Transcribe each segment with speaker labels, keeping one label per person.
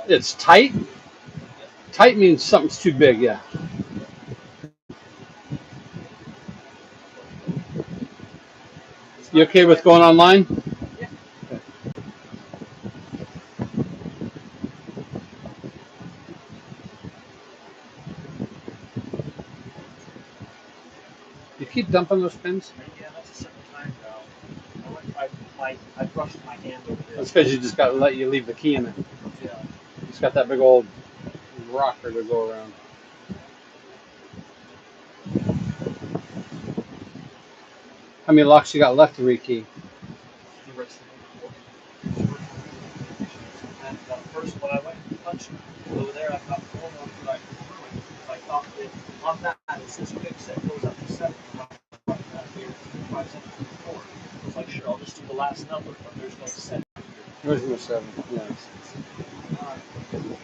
Speaker 1: It's tight. Tight means something's too big. Yeah. You okay with going online?
Speaker 2: Yeah.
Speaker 1: You keep dumping those pins?
Speaker 2: Yeah, that's a second time now. I brushed my hand over there.
Speaker 1: That's because you just got to let you leave the key in it.
Speaker 2: Yeah.
Speaker 1: It's got that big old rocker to go around. How many locks you got left to rekey?
Speaker 2: The rest of the and the first one I went and punched over there, I got four ones that I could ruin. I thought that on that it says fix it goes up to 7. Right that here, 5, 7, 4. I was like, sure, I'll just do the last number, but there's no 7.
Speaker 1: There's no 7. Yeah.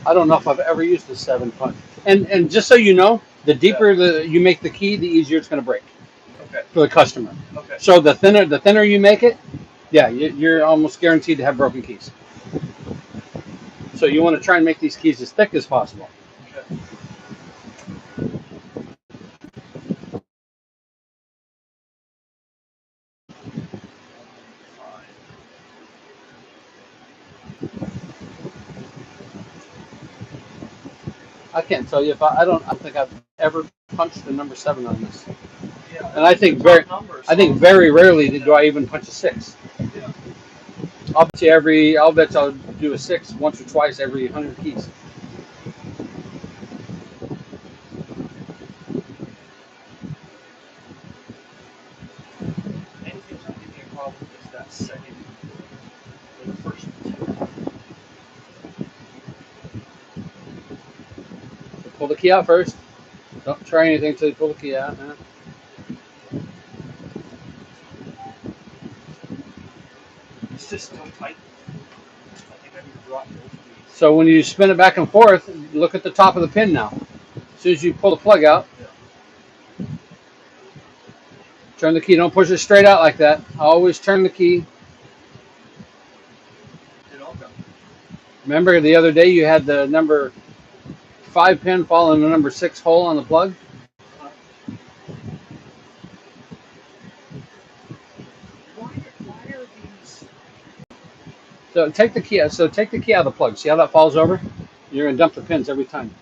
Speaker 1: I don't know if I've ever used a 7 punch. And just so you know, the deeper you make the key, the easier it's going to break.
Speaker 2: Okay.
Speaker 1: For the customer.
Speaker 2: Okay.
Speaker 1: So the thinner you make it, yeah, you're almost guaranteed to have broken keys. So you want to try and make these keys as thick as possible.
Speaker 2: Okay.
Speaker 1: I can't tell you if I don't think I've ever punched a number 7 on this.
Speaker 2: Yeah.
Speaker 1: And I think very rarely do I even punch a 6.
Speaker 2: Yeah.
Speaker 1: I'll bet I'll do a 6 once or twice every 100 keys.
Speaker 2: Anything's going to give me a problem is that second, or the first 2.
Speaker 1: So pull the key out first. Don't try anything until you pull the key out.
Speaker 2: It's just so tight. I think I need to drop both of these.
Speaker 1: So when you spin it back and forth, look at the top of the pin now. As soon as you pull the plug out, turn the key. Don't push it straight out like that. Always turn the key.
Speaker 2: It all go.
Speaker 1: Remember the other day you had the number 5 pin fall in the number 6 hole on the plug?
Speaker 2: Why are these?
Speaker 1: So take the key out. So take the key out of the plug. See how that falls over? You're gonna dump the pins every time.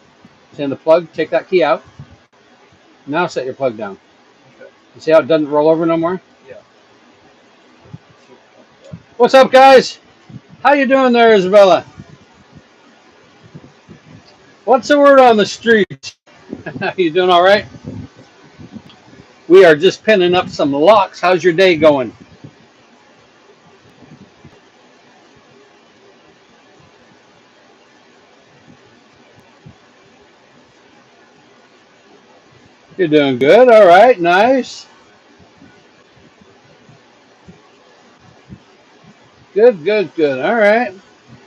Speaker 1: See in the plug, take that key out. Now set your plug down.
Speaker 2: Okay.
Speaker 1: You see how it doesn't roll over no more?
Speaker 2: Yeah.
Speaker 1: What's up, guys? How you doing there, Isabella? What's the word on the street? You doing all right? We are just pinning up some locks. How's your day going? You're doing good. All right. Nice. Good, good, good. All right.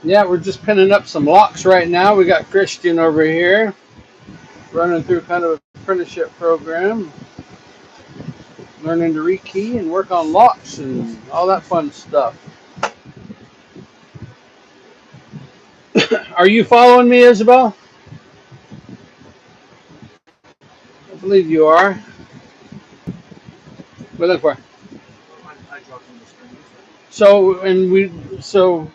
Speaker 1: Yeah, we're just pinning up some locks right now. We got Christian over here running through kind of an apprenticeship program, learning to rekey and work on locks and all that fun stuff. Are you following me, Isabel? I believe you are. What are you looking for?
Speaker 2: I dropped in the screen.
Speaker 1: So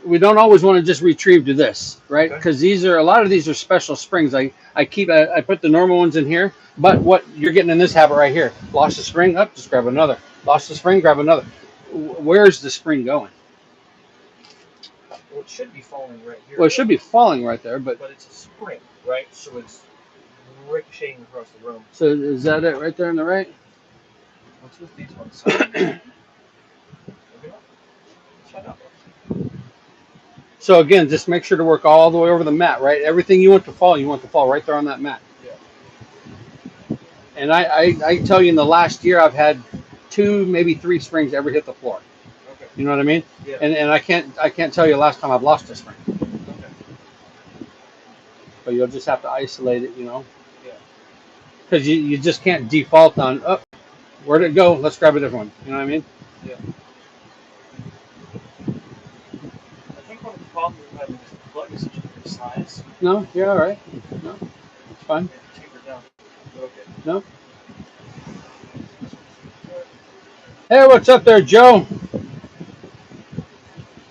Speaker 1: we don't always want to just retrieve to this, right? Because a lot of these are special springs. I put the normal ones in here, but what you're getting in this habit right here, lost a spring, up, just grab another. Lost a spring, grab another. Where's the spring going?
Speaker 2: Well, it should be falling right here.
Speaker 1: Well, it should be falling right there, but
Speaker 2: it's a spring, right? So it's ricocheting across the room.
Speaker 1: So is that it right there on the right?
Speaker 2: What's with these ones?
Speaker 1: So again, just make sure to work all the way over the mat, right? Everything you want to fall right there on that mat.
Speaker 2: Yeah.
Speaker 1: And I tell you, in the last year, I've had 2, maybe 3 springs ever hit the floor.
Speaker 2: Okay.
Speaker 1: You know what I mean?
Speaker 2: Yeah.
Speaker 1: And I can't tell you last time I've lost a spring.
Speaker 2: Okay.
Speaker 1: But you'll just have to isolate it, you know.
Speaker 2: Yeah.
Speaker 1: Because you just can't default on, oh, where'd it go? Let's grab a different one. You know what I mean?
Speaker 2: Yeah. I think one of the problem with having this plug is such a different size.
Speaker 1: No, you're all right. No, it's fine.
Speaker 2: Taper down. Okay.
Speaker 1: No. Hey, what's up there, Joe?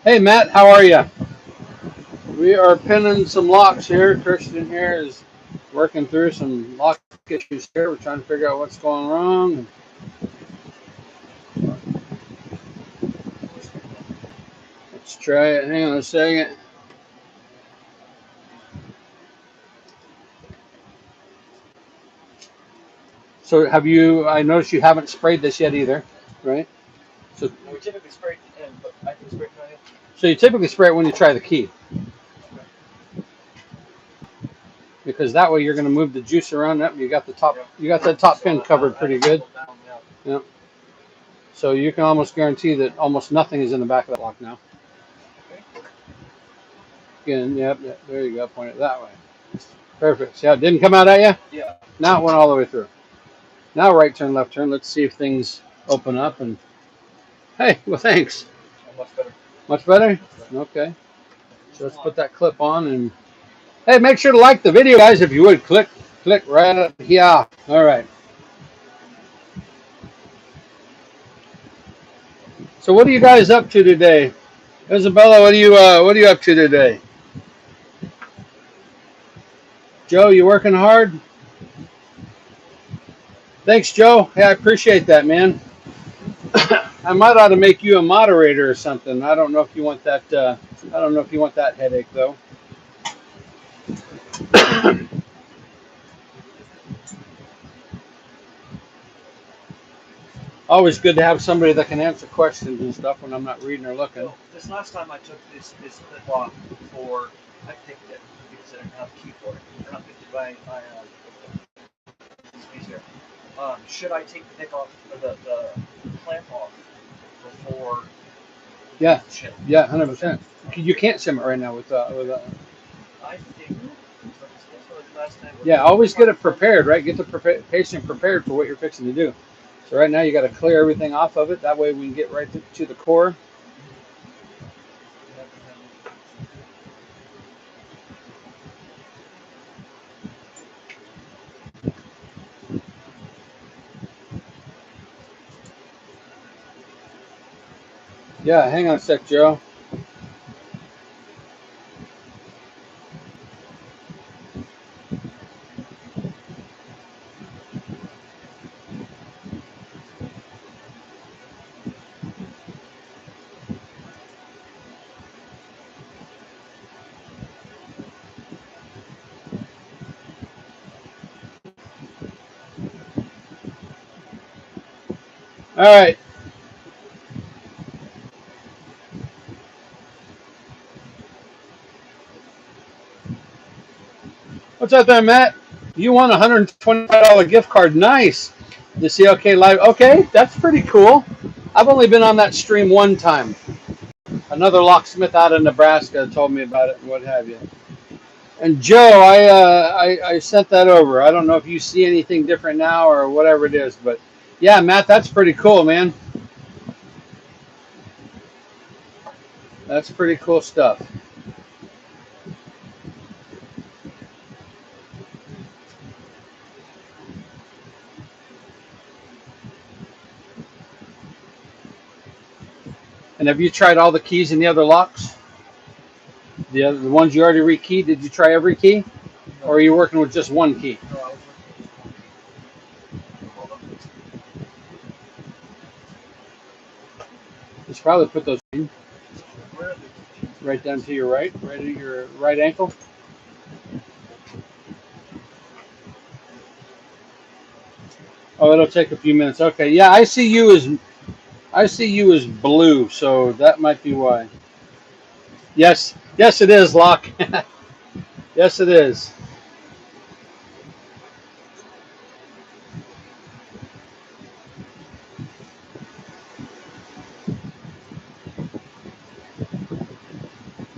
Speaker 1: Hey, Matt, how are you? We are pinning some locks here. Christian here is working through some lock issues here. We're trying to figure out what's going wrong. Let's try it. Hang on a second. So have you, I noticed you haven't sprayed this yet either, right? So,
Speaker 2: Well, we typically spray at the end, but I can spray it on it.
Speaker 1: so you typically spray it when you try the key,
Speaker 2: Okay.
Speaker 1: because that way you're going to move the juice around. Up, you got the top,
Speaker 2: Yeah.
Speaker 1: you got that top
Speaker 2: So
Speaker 1: pin covered pretty good.
Speaker 2: Down,
Speaker 1: Yeah. So you can almost guarantee that almost nothing is in the back of that lock now.
Speaker 2: Okay.
Speaker 1: Again, yep, there you go. Point it that way. Perfect. See how it didn't come out at you?
Speaker 2: Yeah.
Speaker 1: Now it went all the way through. Now right turn, left turn. Let's see if things open up. And hey, well, thanks.
Speaker 2: Oh, much better.
Speaker 1: Much better? Okay. So let's put that clip on. And hey, make sure to like the video, guys, if you would. Click right up here. All right. So what are you guys up to today? Isabella, what are you up to today? Joe, you working hard? Thanks, Joe. Yeah, I appreciate that, man. I might ought to make you a moderator or something. I don't know if you want that. I don't know if you want that headache though. Always good to have somebody that can answer questions and stuff when I'm not reading or looking.
Speaker 2: Well, this last time I took this clip off for, I picked it because I didn't have a key for it. And I picked it by these here. Should I take the pick off, or the clamp off before?
Speaker 1: Yeah,
Speaker 2: Shim?
Speaker 1: yeah, 100%. You can't sim it right now with
Speaker 2: I think last time.
Speaker 1: Yeah, always get it prepared, right? Get the patient prepared for what you're fixing to do. So right now you got to clear everything off of it. That way we can get right to the core. Yeah, hang on a sec, Joe. All right. What's up there, Matt? You won a $125 gift card. Nice. The CLK Live. Okay, that's pretty cool. I've only been on that stream one time. Another locksmith out of Nebraska told me about it and what have you. And Joe, I sent that over. I don't know if you see anything different now or whatever it is, but yeah, Matt, that's pretty cool, man. That's pretty cool stuff. And have you tried all the keys in the other locks? The ones you already rekeyed, did you try every key? Or are you working with just one key?
Speaker 2: No, I was
Speaker 1: Just probably put those in
Speaker 2: Where are
Speaker 1: right down to your right at your right ankle. Oh, it'll take a few minutes. Okay, yeah, I see you as blue, so that might be why. Yes, yes, it is, Locke. Yes, it is.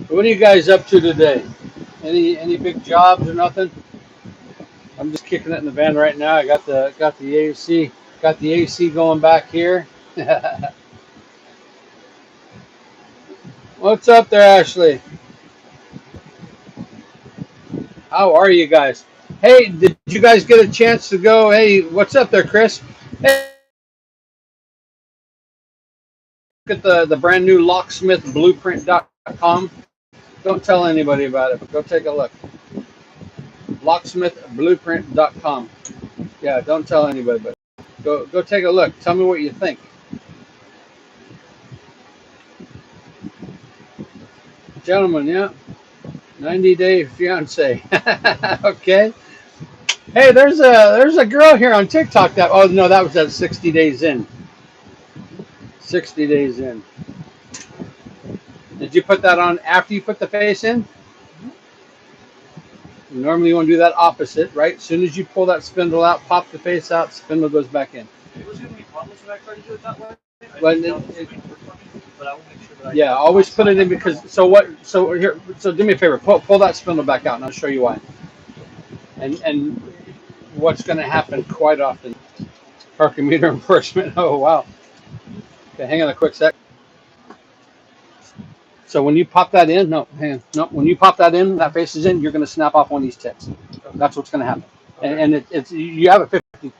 Speaker 1: What are you guys up to today? Any big jobs or nothing? I'm just kicking it in the van right now. I got the AC going back here. What's up there, Ashley? How are you guys? Hey, did you guys get a chance to go? Hey, what's up there, Chris? Hey, look at the brand new locksmithblueprint.com. Don't tell anybody about it, but go take a look. Locksmithblueprint.com. Yeah, don't tell anybody, but go take a look. Tell me what you think. Gentlemen, yeah. 90-day fiance. Okay. Hey, there's a girl here on TikTok that, oh no, that was at 60 days in. 60 days in. Did you put that on after you put the face in? Normally you want to do that opposite, right? As soon as you pull that spindle out, pop the face out, spindle goes back in.
Speaker 2: It was giving me problems when I tried to do it that way.
Speaker 1: But
Speaker 2: I will make sure that I
Speaker 1: yeah, always put it in because so do me a favor, pull that spindle back out and I'll show you why. And what's going to happen quite often. Parking meter enforcement. Oh wow. Okay, hang on a quick sec. So when you pop that in, no, hang on, no, when you pop that in, that face is in, you're going to snap off one of these tips. That's what's going to happen. And it's you have a 50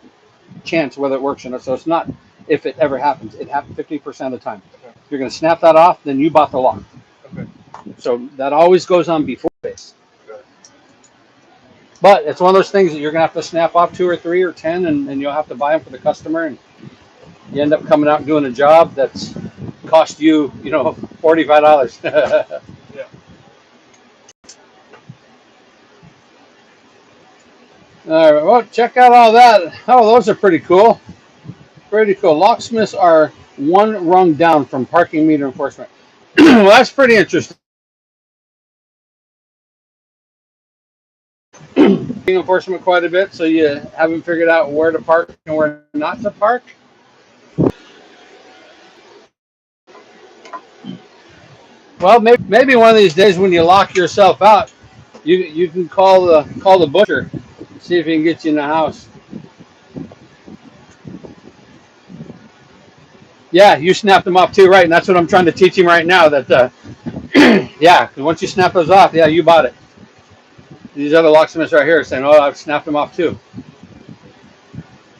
Speaker 1: chance whether it works or not. So it's not if it ever happens. It happens 50% of the time. Okay. You're going to snap that off, then you bought the lock. Okay. So that always goes on before face. Okay. But it's one of those things that you're going to have to snap off 2 or 3 or 10, and you'll have to buy them for the customer, and you end up coming out and doing a job that's cost you, $45.
Speaker 2: Yeah.
Speaker 1: All right, well, check out all that. Oh, those are pretty cool. Pretty cool. Locksmiths are one rung down from parking meter enforcement. Well, that's pretty interesting. Enforcement quite a bit, so you haven't figured out where to park and where not to park. Well, maybe one of these days when you lock yourself out, you can call the butcher, see if he can get you in the house. Yeah, you snapped them off too, right? And that's what I'm trying to teach him right now. That yeah, because once you snap those off, yeah, you bought it. These other locksmiths right here are saying, "Oh, I've snapped them off too."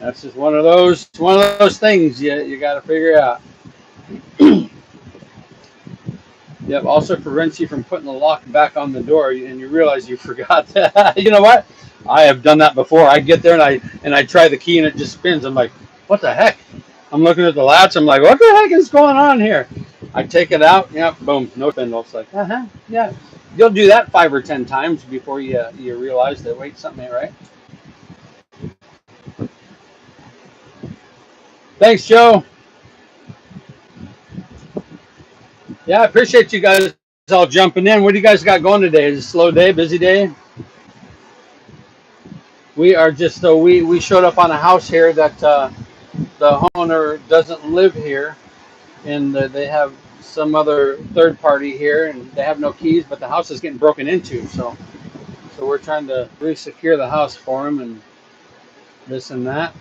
Speaker 1: That's just one of those things you got to figure out. Yep. Also prevents you from putting the lock back on the door, and you realize you forgot that. You know what? I have done that before. I get there and I try the key and it just spins. I'm like, what the heck? I'm looking at the latch. I'm like, what the heck is going on here? I take it out. Yep. Boom. No spindle. It's like, yeah. You'll do that 5 or 10 times before you realize that wait, something ain't right. Thanks, Joe. Yeah, I appreciate you guys all jumping in. What do you guys got going today? Is it a slow day, busy day? We are just we showed up on a house here that the homeowner doesn't live here, and they have some other third party here, and they have no keys, but the house is getting broken into. So we're trying to re-secure the house for him and this and that.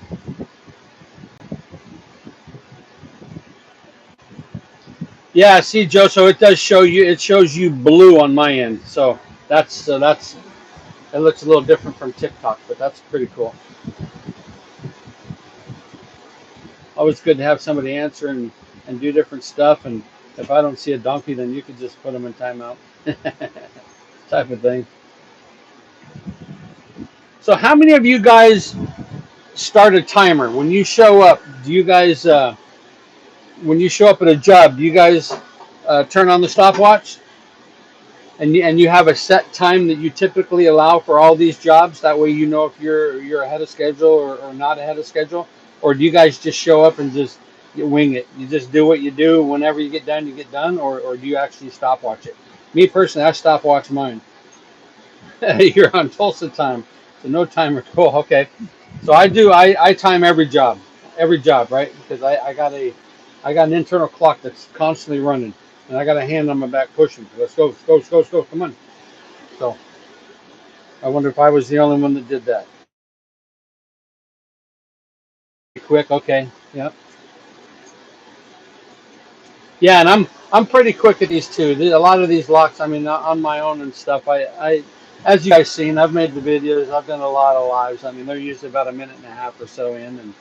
Speaker 1: Yeah, see, Joe. So it does show you. It shows you blue on my end. So that's it looks a little different from TikTok, but that's pretty cool. Always good to have somebody answer and do different stuff. And if I don't see a donkey, then you could just put them in timeout, type of thing. So how many of you guys start a timer when you show up? Do you guys when you show up at a job, do you guys turn on the stopwatch? And you have a set time that you typically allow for all these jobs. That way you know if you're ahead of schedule or not ahead of schedule. Or do you guys just show up and just wing it? You just do what you do. Whenever you get done, you get done. Or do you actually stopwatch it? Me personally, I stopwatch mine. You're on Tulsa time, so no timer. Cool. Okay. So I time every job, right? Because I got an internal clock that's constantly running. And I got a hand on my back pushing. Let's go, come on. So I wonder if I was the only one that did that. Quick, okay, yep. Yeah, and I'm pretty quick at these too. A lot of these locks, I mean, on my own and stuff. as you guys seen, I've made the videos. I've done a lot of lives. I mean, they're usually about a minute and a half or so in, and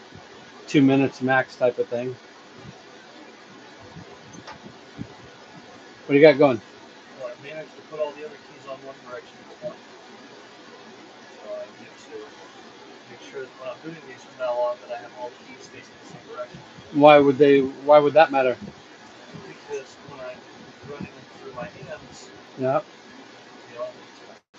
Speaker 1: 2 minutes max type of thing. What do you got going?
Speaker 2: Well, I managed to put all the other keys on one direction at once. So I need to make sure that when I'm doing these from now on, that I have all the keys facing the same direction.
Speaker 1: Why would they? Why would that matter?
Speaker 2: Because when I'm running them through my hands,
Speaker 1: Yeah.
Speaker 2: you know,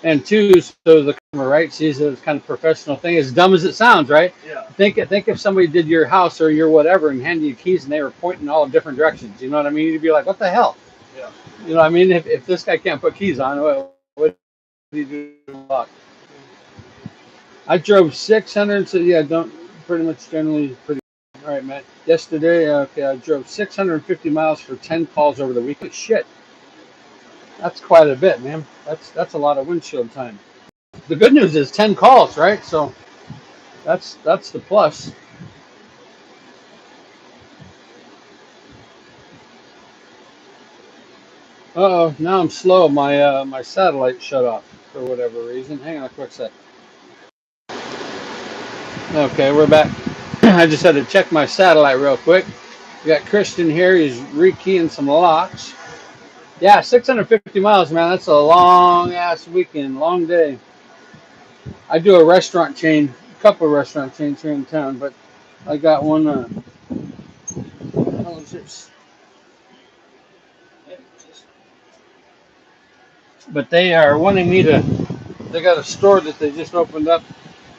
Speaker 1: And two, so the camera, right, sees it as kind of professional thing. As dumb as it sounds, right?
Speaker 2: yeah,
Speaker 1: Think if somebody did your house or your whatever and handed you keys and they were pointing all different directions. You know what I mean? You'd be like, what the hell?
Speaker 2: yeah.
Speaker 1: You know what I mean? If this guy can't put keys on, what do you do to lock? I drove 600. So yeah, don't pretty much generally pretty. All right, Matt. Yesterday, okay, I drove 650 miles for 10 calls over the week. Holy shit, that's quite a bit, man. That's a lot of windshield time. The good news is 10 calls, right? So that's the plus. Uh-oh, now I'm slow. My satellite shut off for whatever reason. Hang on a quick sec. Okay, we're back. I just had to check my satellite real quick. We got Christian here. He's rekeying some locks. Yeah, 650 miles, man. That's a long ass weekend, long day. I do a restaurant chain, a couple of restaurant chains here in town, but I got one. Oh, but they are wanting me to. They got a store that they just opened up,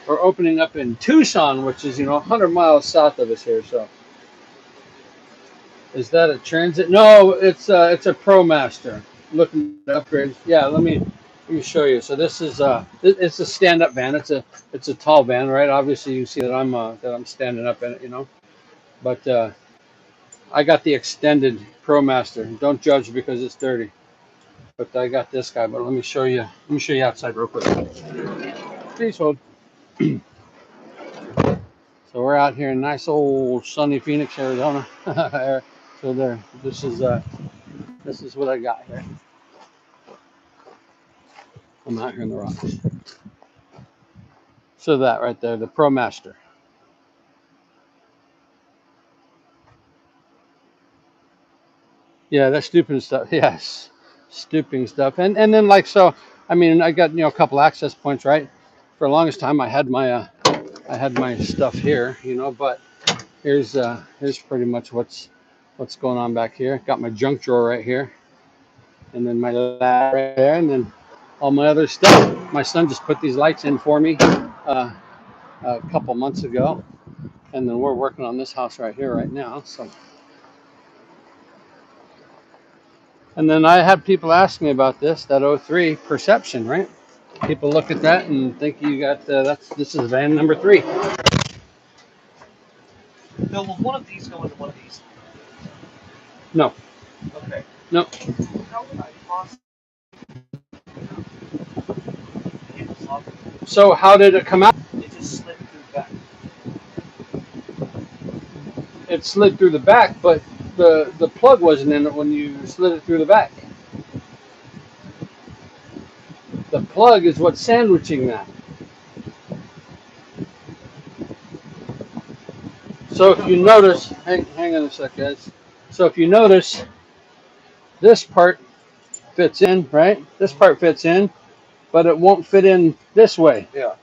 Speaker 1: or opening up in Tucson, which is 100 miles south of us here. So, is that a transit? No, it's a ProMaster. Looking to upgrade. Yeah, let me show you. So this is it's a stand-up van. It's a tall van, right? Obviously, you can see that I'm standing up in it. But I got the extended ProMaster. Don't judge because it's dirty. But I got this guy. But let me show you. Let me show you outside real quick. Please hold. So we're out here in nice old sunny Phoenix, Arizona. So there. This is what I got here. I'm out here in the rocks. So that right there, the ProMaster. Yeah, that's stooping stuff. Yes, stooping stuff. And then like so, I mean, I got a couple access points, right? For the longest time, I had my stuff here, but here's pretty much what's going on back here. Got my junk drawer right here, and then my lab right there, and then all my other stuff. My son just put these lights in for me a couple months ago, and then we're working on this house right here right now. So, and then I had people ask me about that '03 Perception, right? People look at that and think you got this is van number 3.
Speaker 2: Bill, will one of these go into one of these?
Speaker 1: No,
Speaker 2: Okay.
Speaker 1: no.
Speaker 2: How would I possibly handle software?
Speaker 1: So how did it come out?
Speaker 2: It just slid through the back.
Speaker 1: It slid through the back, but the plug wasn't in it when you slid it through the back. The plug is what's sandwiching that. So if you notice, hang on a sec, guys. So if you notice, this part fits in, right? This part fits in, but it won't fit in this way.
Speaker 2: Yeah.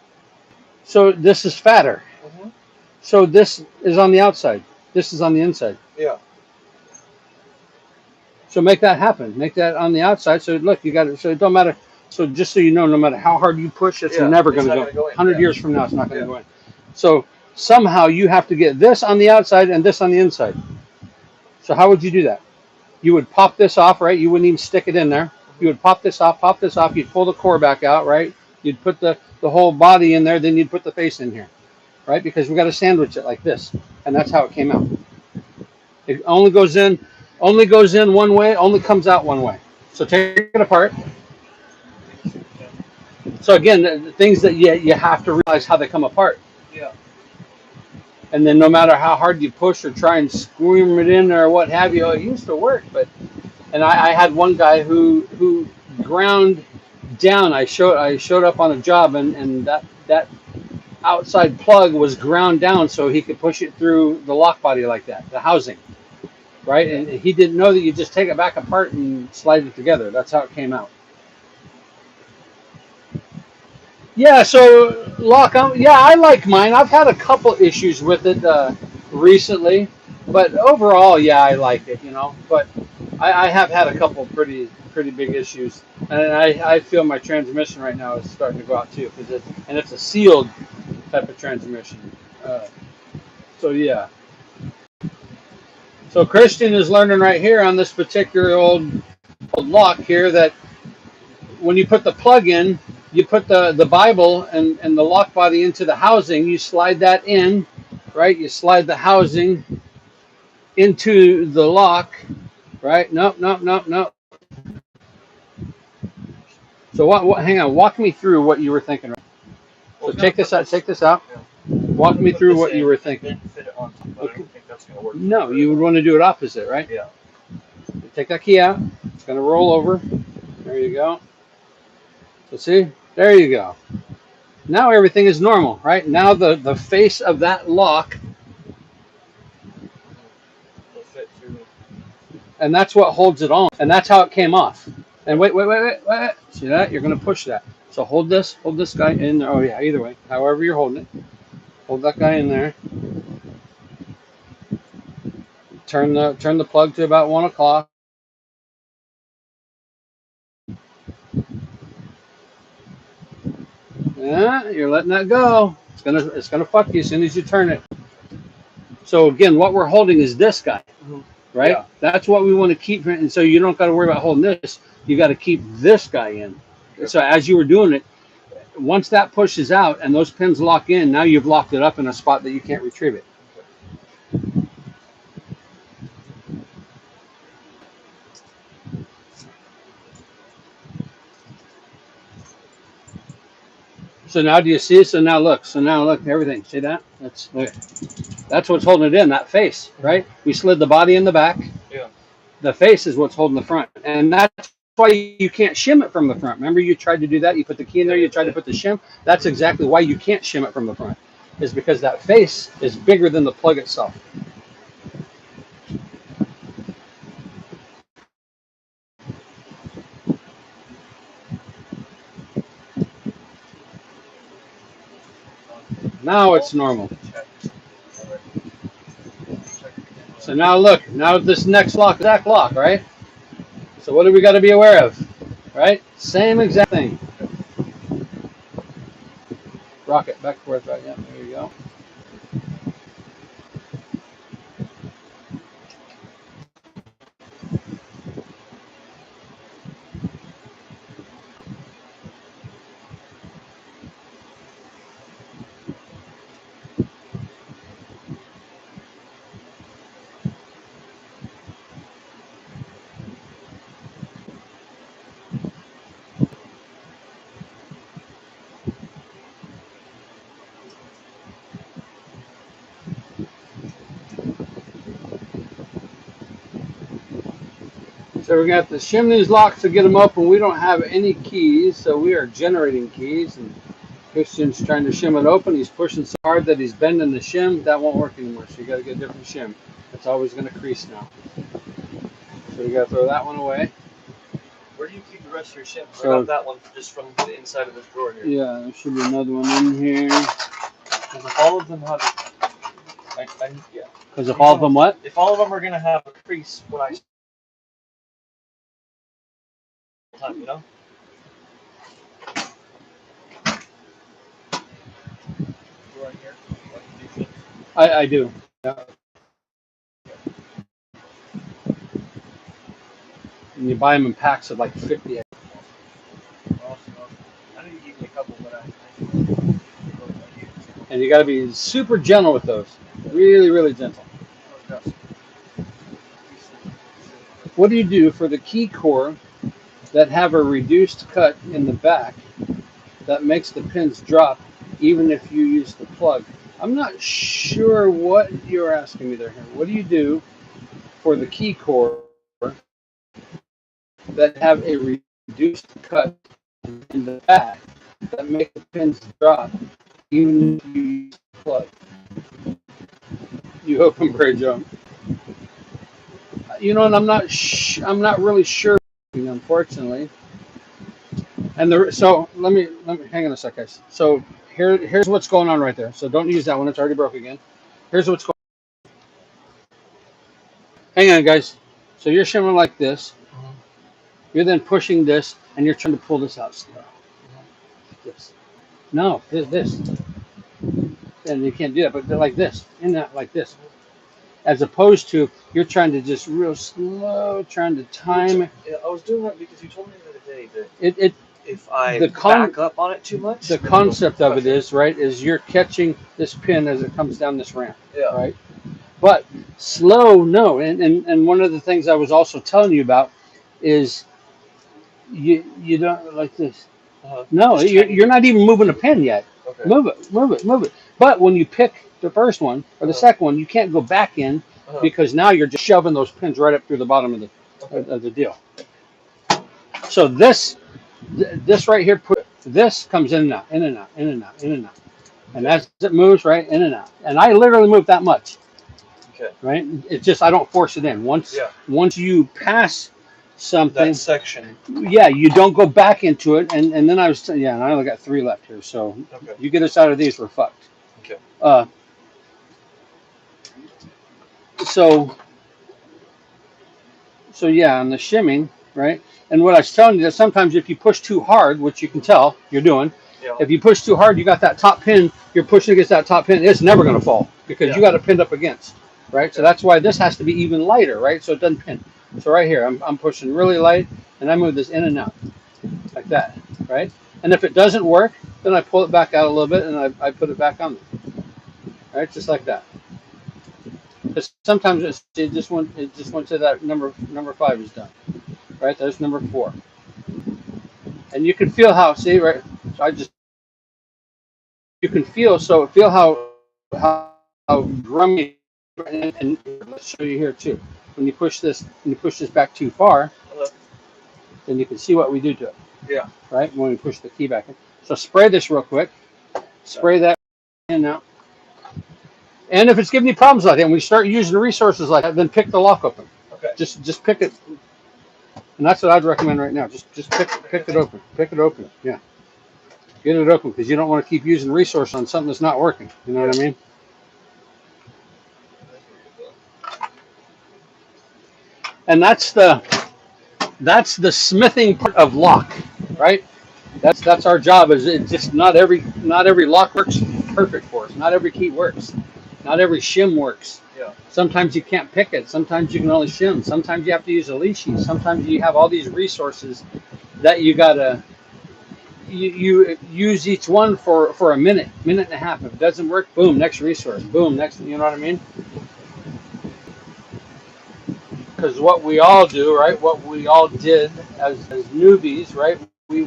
Speaker 1: So this is fatter.
Speaker 2: Mm-hmm.
Speaker 1: So this is on the outside. This is on the inside.
Speaker 2: Yeah.
Speaker 1: So make that happen. Make that on the outside. So look, you got it. So it don't matter. So just so you know, no matter how hard you push, it's never going to go. 100 years from now, it's not going to go in. So somehow you have to get this on the outside and this on the inside. So how would you do that? You would pop this off, right? You wouldn't even stick it in there. You would pop this off. You'd pull the core back out, right? You'd put the whole body in there. Then you'd put the face in here, right? Because we got to sandwich it like this, and that's how it came out. It only goes in one way, only comes out one way. So take it apart. So again, the things that you have to realize how they come apart.
Speaker 2: Yeah.
Speaker 1: And then no matter how hard you push or try and squeam it in or what have you, it used to work. And I had one guy who ground down. I showed up on a job, and that outside plug was ground down so he could push it through the lock body like that, the housing, right?
Speaker 2: Yeah.
Speaker 1: And he didn't know that you just take it back apart and slide it together. That's how it came out. Yeah, so lock on. Yeah, I like mine. I've had a couple issues with it recently, but overall, yeah, I like it. But I have had a couple pretty big issues, and I feel my transmission right now is starting to go out too because it's a sealed type of transmission. Uh, so yeah. So Christian is learning right here on this particular old lock here that when you put the plug in, you put the Bible and the lock body into the housing. You slide that in, right? You slide the housing into the lock, right? Nope, nope, nope, nope. So what? Hang on. Walk me through what you were thinking. Right?
Speaker 2: Well,
Speaker 1: So take this out. Take this out.
Speaker 2: Yeah.
Speaker 1: Walk me through what you were thinking.
Speaker 2: And then fit it on top, but I
Speaker 1: Okay.
Speaker 2: don't think that's going to work.
Speaker 1: No, you would want to do it opposite, right?
Speaker 2: Yeah.
Speaker 1: Take that key out. It's going to roll over. There you go. So see, there you go. Now everything is normal, right? Now the face of that lock,
Speaker 2: It'll fit through.
Speaker 1: and that's what holds it on, and that's how it came off. And wait. See that? You're going to push that. So hold this guy in there. Oh yeah, either way, however you're holding it, hold that guy in there. Turn the plug to about 1 o'clock. Yeah, you're letting that go. It's gonna fuck you as soon as you turn it. So again, what we're holding is this guy, right?
Speaker 2: Yeah.
Speaker 1: That's what we want to keep, and so you don't got to worry about holding this. You got to keep this guy in.
Speaker 2: Sure.
Speaker 1: So as you were doing it, once that pushes out and those pins lock in, now you've locked it up in a spot that you can't retrieve it. So now do you see? So now look, everything. See that? That's what's holding it in. That face, right? We slid the body in the back.
Speaker 2: Yeah.
Speaker 1: The face is what's holding the front, and that's why you can't shim it from the front. Remember, you tried to do that. You put the key in there. You tried to put the shim. That's exactly why you can't shim it from the front, is because that face is bigger than the plug itself. Now it's normal. So now look. Now this next lock, exact lock, right? So what do we got to be aware of, right? Same exact thing. Rock it back and forth, right? Yeah, there you go. So we're going to have to shim these locks to get them open. We don't have any keys, so we are generating keys. And Christian's trying to shim it open. He's pushing so hard that he's bending the shim. That won't work anymore, so you got to get a different shim. It's always going to crease now. So you got to throw that one away.
Speaker 2: Where do you keep the rest of your shims?
Speaker 1: So,
Speaker 2: I got that one just from the inside of this drawer here.
Speaker 1: Yeah, there should be another one in here.
Speaker 2: Because if all of them have, yeah.
Speaker 1: Because if all of them what?
Speaker 2: If all of them are gonna have a crease when I time, you know. Drawer in here.
Speaker 1: I do. Yeah. And you buy them in packs of like 50.
Speaker 2: Awesome. I know you gave me a couple, but I
Speaker 1: And you got to be super gentle with those. Really, really gentle. What do you do for the key core that have a reduced cut in the back that makes the pins drop even if you use the plug? I'm not sure what you're asking me there. What do you do for the key core that have a reduced cut in the back that make the pins drop, even if you use the plug. You hope and pray, Joe. You know, and I'm not really sure, unfortunately. And so let me hang on a sec, guys. So here's what's going on right there. So don't use that one; it's already broke again. Here's what's going. Hang on, guys. So you're shimming like this. You're then pushing this, and you're trying to pull this out slow. This. No, this. And you can't do that, but like this, in that, like this. As opposed to you're trying to just real slow, trying to time.
Speaker 2: I was doing that because you told me the other day that
Speaker 1: It
Speaker 2: if I
Speaker 1: the
Speaker 2: back up on it too much,
Speaker 1: the concept of it is right is you're catching this pin as it comes down this ramp,
Speaker 2: yeah.
Speaker 1: right? But slow, no. And one of the things I was also telling you about is you don't like this. No, you're not even moving a pin yet.
Speaker 2: Okay.
Speaker 1: Move it, move it, move it. But when you pick the first one or the second one, you can't go back in because now you're just shoving those pins right up through the bottom of the deal. So this right here, this comes in and out, in and out, in and out, in and out. And as it moves, right, in and out. And I literally move that much.
Speaker 2: Okay.
Speaker 1: Right? It's just I don't force it in. Once you pass something,
Speaker 2: that section,
Speaker 1: yeah, you don't go back into it. And then I was, yeah, and I only got 3 left here. So you get us out of these, we're fucked.
Speaker 2: Okay.
Speaker 1: So yeah, on the shimming, right? And what I was telling you that sometimes if you push too hard, which you can tell you're doing, if you push too hard, you got that top pin, you're pushing against that top pin, it's never going to fall because you got it pinned up against, right? So that's why this has to be even lighter, right? So it doesn't pin. So right here, I'm pushing really light, and I move this in and out like that, right? And if it doesn't work, then I pull it back out a little bit, and I put it back on there, right? Just like that. Because sometimes it just went to that number 5 is done, right? There's number 4, and you can feel how right. So you can feel how grummy, and let's show you here too. When you push this back too far, then you can see what we do to it.
Speaker 2: Yeah.
Speaker 1: Right when we push the key back in. So spray this real quick. Spray that in now. And if it's giving you problems like that, when we start using resources like that, then pick the lock open.
Speaker 2: Okay.
Speaker 1: Just pick it, and that's what I'd recommend right now. Just pick it open. Pick it open. Yeah. Get it open because you don't want to keep using resource on something that's not working. You know what I mean? And that's the smithing part of lock, right? That's our job. Is it just not every lock works perfect for us. Not every key works. Not every shim works.
Speaker 2: Yeah.
Speaker 1: Sometimes you can't pick it. Sometimes you can only shim. Sometimes you have to use a leashy. Sometimes you have all these resources that you gotta you use each one for a minute and a half. If it doesn't work, boom, next resource. Boom, next. You know what I mean? Because what we all do, right? What we all did as newbies, right? We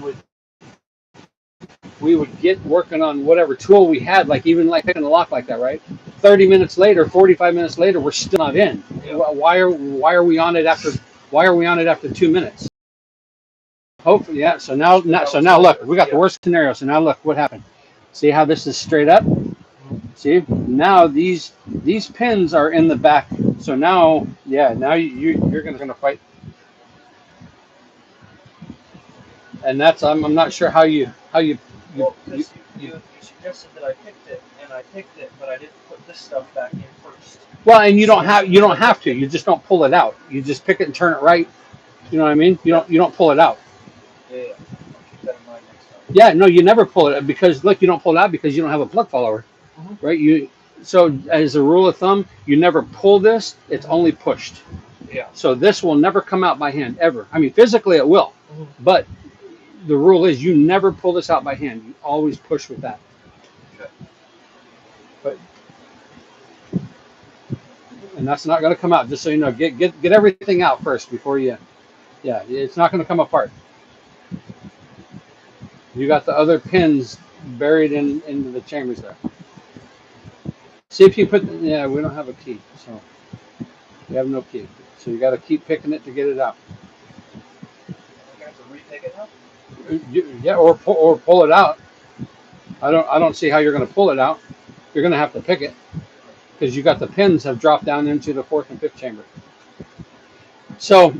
Speaker 1: would get working on whatever tool we had, like even like picking a lock like that, right? 30 minutes later, 45 minutes later, we're still not in. Yeah. Why are we on it after 2 minutes? Hopefully, yeah. So now look, we got the worst scenario. So now look what happened. See how this is straight up? See, now these pins are in the back. So now, yeah, now you're gonna fight. And that's I'm not sure how you
Speaker 2: Well, because you suggested that I picked it, and I picked it, but I didn't put this stuff back in first.
Speaker 1: Well, and you don't have to. You just don't pull it out. You just pick it and turn it right. You know what I mean? You don't pull it out.
Speaker 2: Yeah. I'll keep that in mind next time.
Speaker 1: Yeah, no, you never pull it because look, you don't pull it out because you don't have a plug follower, right? So as a rule of thumb, you never pull this. It's only pushed.
Speaker 2: Yeah.
Speaker 1: So this will never come out by hand ever. I mean, physically it will, but the rule is you never pull this out by hand. You always push with that.
Speaker 2: Okay.
Speaker 1: But and that's not going to come out. Just so you know, get everything out first before you. Yeah, it's not going to come apart. You got the other pins buried into the chambers there. See if you put. Yeah, we don't have a key, so we have no key. So you got to keep picking it to get it out.
Speaker 2: I have to re-pick it now?
Speaker 1: Yeah, or pull it out. I don't see how you're going to pull it out. You're going to have to pick it because you got the pins have dropped down into the fourth and fifth chamber. So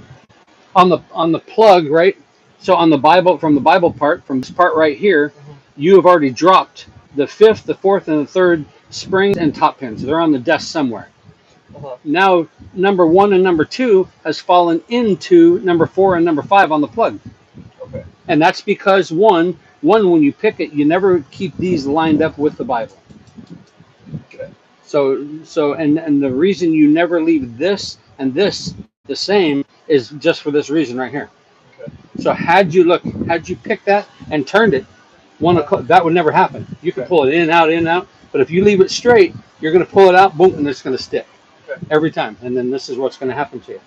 Speaker 1: on the plug, right? So on the Bible, from the Bible part, from this part right here, you have already dropped the fifth, the fourth, and the third springs and top pins. They're on the desk somewhere. Now number one and number two has fallen into number four and number five on the plug.
Speaker 2: Okay.
Speaker 1: And that's because one when you pick it, you never keep these lined up with the Bible.
Speaker 2: Okay.
Speaker 1: And the reason you never leave this and this the same is just for this reason right here.
Speaker 2: Okay.
Speaker 1: So had you picked that and turned it, that would never happen. You can pull it in, out, but if you leave it straight, you're going to pull it out, boom, and it's going to stick every time. And then this is what's going to happen to you.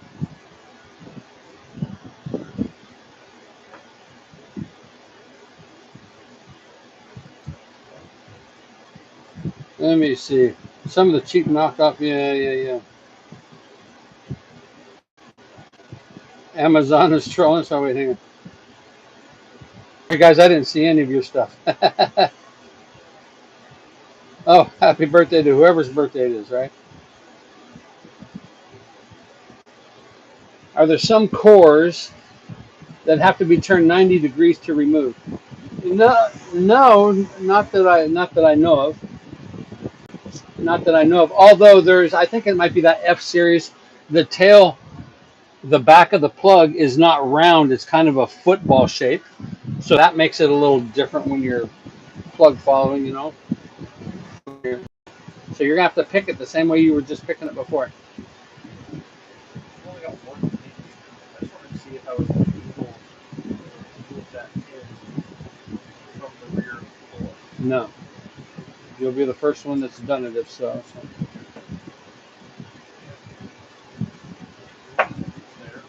Speaker 1: Let me see. Some of the cheap knockoff, yeah. Amazon is trolling, so wait, hang on. Hey guys, I didn't see any of your stuff. Oh, happy birthday to whoever's birthday it is, right? Are there some cores that have to be turned 90 degrees to remove? No, not that I know of. Not that I know of. Although I think it might be that F series. The tail, the back of the plug is not round. It's kind of a football shape. So that makes it a little different when you're plug following, So you're gonna have to pick it the same way you were just picking it before.
Speaker 2: I've only got one thing. I just wanted to see if I was able to move that in from the rear floor.
Speaker 1: No, you'll be the first one that's done it if so.
Speaker 2: There.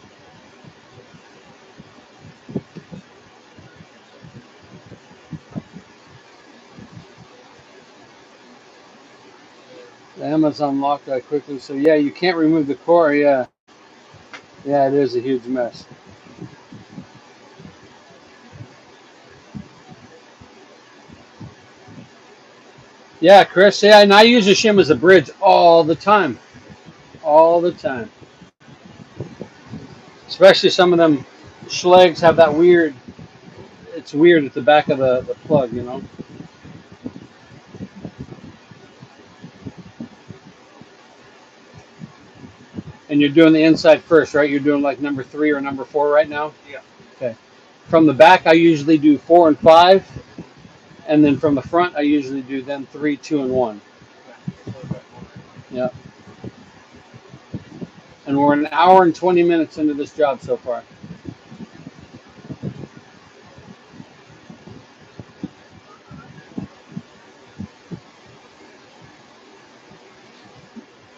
Speaker 1: The Amazon locked that quickly, so yeah, you can't remove the core. Yeah, it is a huge mess. Yeah, Chris. Yeah, and I use a shim as a bridge all the time, all the time. Especially some of them Schlegs have that weird. It's weird at the back of the plug. And you're doing the inside first, right? You're doing like number 3 or number 4 right now.
Speaker 2: Yeah.
Speaker 1: Okay. From the back, I usually do 4 and 5, and then from the front, I usually do then 3, 2, and 1.
Speaker 2: Okay.
Speaker 1: Yeah. And we're an hour and 20 minutes into this job so far.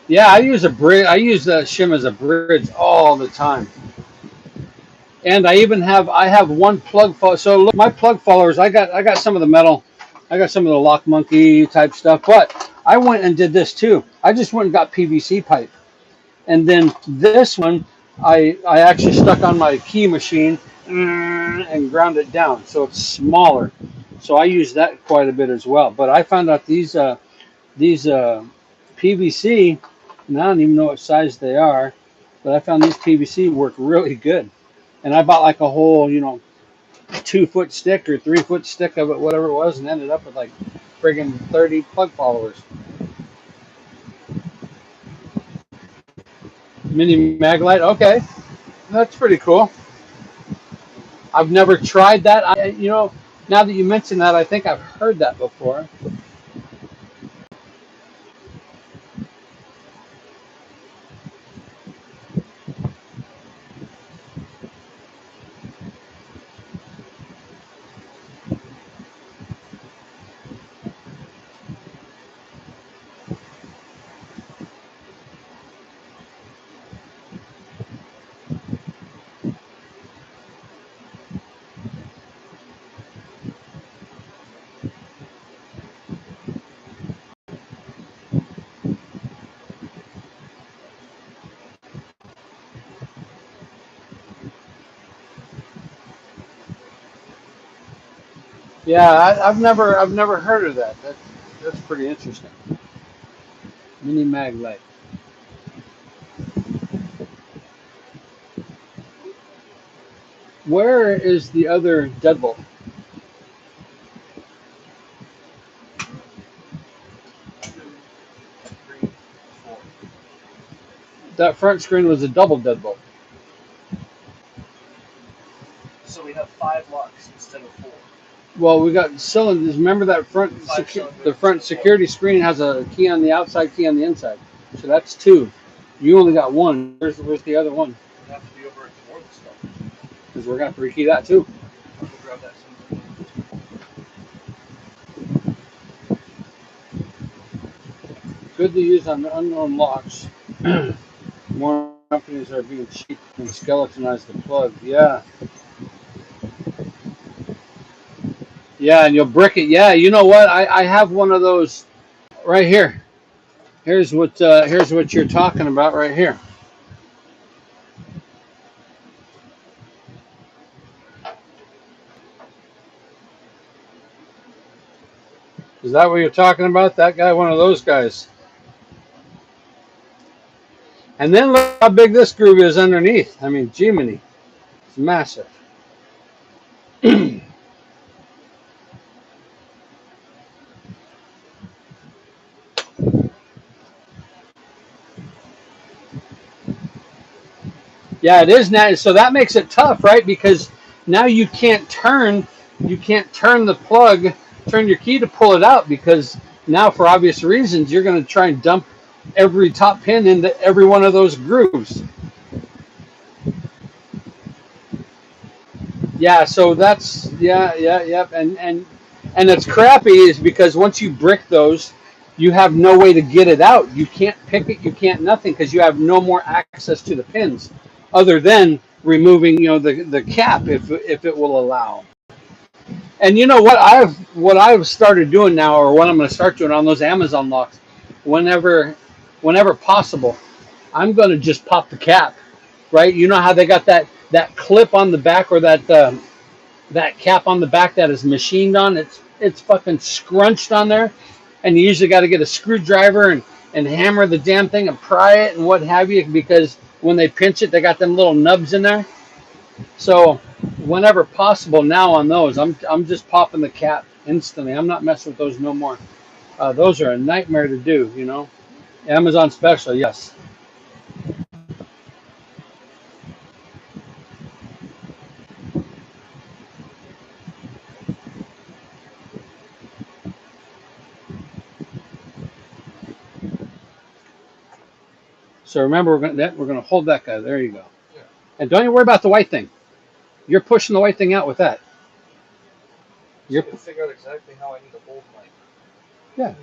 Speaker 1: Yeah, I use a bridge. I use the shim as a bridge all the time. And I have one plug follower. So look, my plug followers, I got some of the metal, I got some of the Lock Monkey type stuff, but I went and did this too. I just went and got PVC pipe, and then this one I actually stuck on my key machine and ground it down, so it's smaller. So I use that quite a bit as well. But I found out these PVC, and I don't even know what size they are, but I found these PVC work really good. And I bought like a whole, 2-foot stick or 3-foot stick of it, whatever it was, and ended up with like friggin' 30 plug followers. Mini Maglite, okay, that's pretty cool. I've never tried that. Now that you mention that, I think I've heard that before. Yeah, I've never heard of that. That's pretty interesting. Mini mag light. Where is the other deadbolt?
Speaker 2: 2, 3, 4.
Speaker 1: That front screen was a double deadbolt.
Speaker 2: So we have 5 locks instead of 4.
Speaker 1: Well, we got cylinders. Remember that
Speaker 2: Five cylinders
Speaker 1: the
Speaker 2: instead
Speaker 1: front
Speaker 2: of 4.
Speaker 1: security screen has a key on the outside, key on the inside. So that's two. You only got one. Where's the other one?
Speaker 2: Would have to be over at the north stuff.
Speaker 1: Because we're gonna have to rekey that too.
Speaker 2: I'll go grab that soon.
Speaker 1: Good to use on unknown locks. More companies are being cheap and skeletonize the plug. Yeah, yeah, and you'll brick it. Yeah, you know what? I have one of those right here. Here's what you're talking about right here. Is that what you're talking about? That guy, one of those guys. And then look how big this groove is underneath. I mean, Jiminy, it's massive. Yeah, it is now. So that makes it tough, right? Because now you can't turn the plug, turn your key to pull it out because now, for obvious reasons, you're going to try and dump every top pin into every one of those grooves. Yeah, so that's yep, and it's crappy is because once you brick those, you have no way to get it out. You can't pick it, you can't nothing because you have no more access to the pins, other than removing the cap if it will allow. And you know what I've started doing now, or what I'm going to start doing on those Amazon locks, whenever whenever possible, I'm going to just pop the cap, right? You know how they got that clip on the back or that cap on the back that is machined on. It's fucking scrunched on there, and you usually got to get a screwdriver and hammer the damn thing and pry it and what have you because when they pinch it, they got them little nubs in there. So whenever possible now on those, I'm just popping the cap instantly. I'm not messing with those no more. Those are a nightmare to do. Amazon special, yes. So remember, we're gonna hold that guy. There you go.
Speaker 2: Yeah.
Speaker 1: And don't you worry about the white thing. You're pushing the white thing out with that.
Speaker 2: So
Speaker 1: You're
Speaker 2: I can figure out exactly how I need to hold my
Speaker 1: Yeah.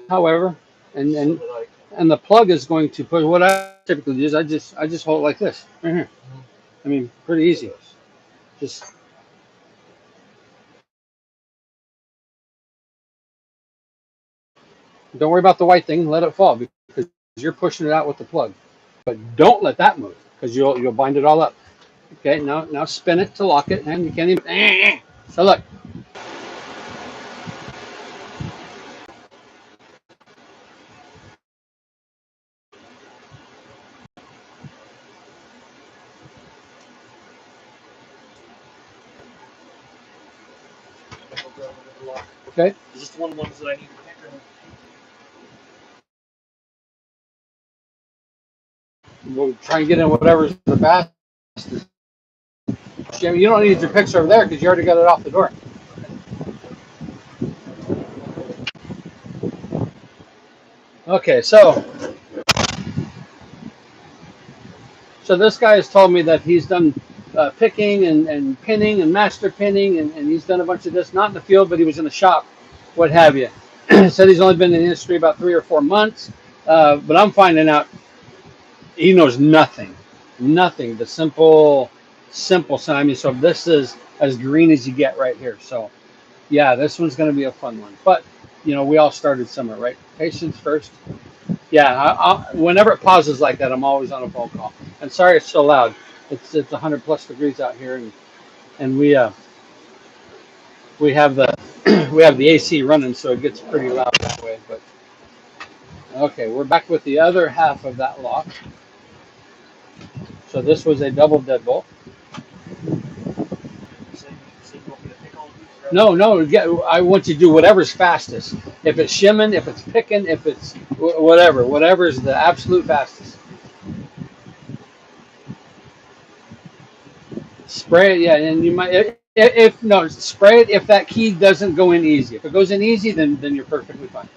Speaker 1: However, and
Speaker 2: so
Speaker 1: and
Speaker 2: that I
Speaker 1: and the plug is going to push. What I typically do is I just hold it like this right here.
Speaker 2: can
Speaker 1: I mean, pretty
Speaker 2: do
Speaker 1: easy.
Speaker 2: this.
Speaker 1: Just don't worry about the white thing. Let it fall because you're pushing it out with the plug. But don't let that move because you'll bind it all up. Okay. Now spin it to lock it, and you can't even. So look.
Speaker 2: I'll go grab another lock.
Speaker 1: Okay.
Speaker 2: Is this one of the ones that I need to pick or
Speaker 1: We'll try and get in whatever's the fastest. I mean, you don't need your picture over there because you already got it off the door. Okay, so this guy has told me that he's done picking and pinning and master pinning, and he's done a bunch of this, not in the field, but he was in the shop, what have you. Said he's only been in the industry about 3 or 4 months, but I'm finding out he knows nothing, nothing. The simple sign. I mean, so this is as green as you get right here. So yeah, this one's going to be a fun one. But we all started somewhere, right? Patience first. Yeah, whenever it pauses like that, I'm always on a phone call. And sorry it's so loud. It's 100 plus degrees out here, and we we have the we have the AC running, so it gets pretty loud that way. But okay, we're back with the other half of that lock. So this was a double deadbolt.
Speaker 2: So you want me to pick all of these? Right?
Speaker 1: No, no, I want you to do whatever's fastest. If it's shimming, if it's picking, if it's whatever is the absolute fastest. Spray it, yeah, and you might if no spray it if that key doesn't go in easy. If it goes in easy, then you're perfectly fine.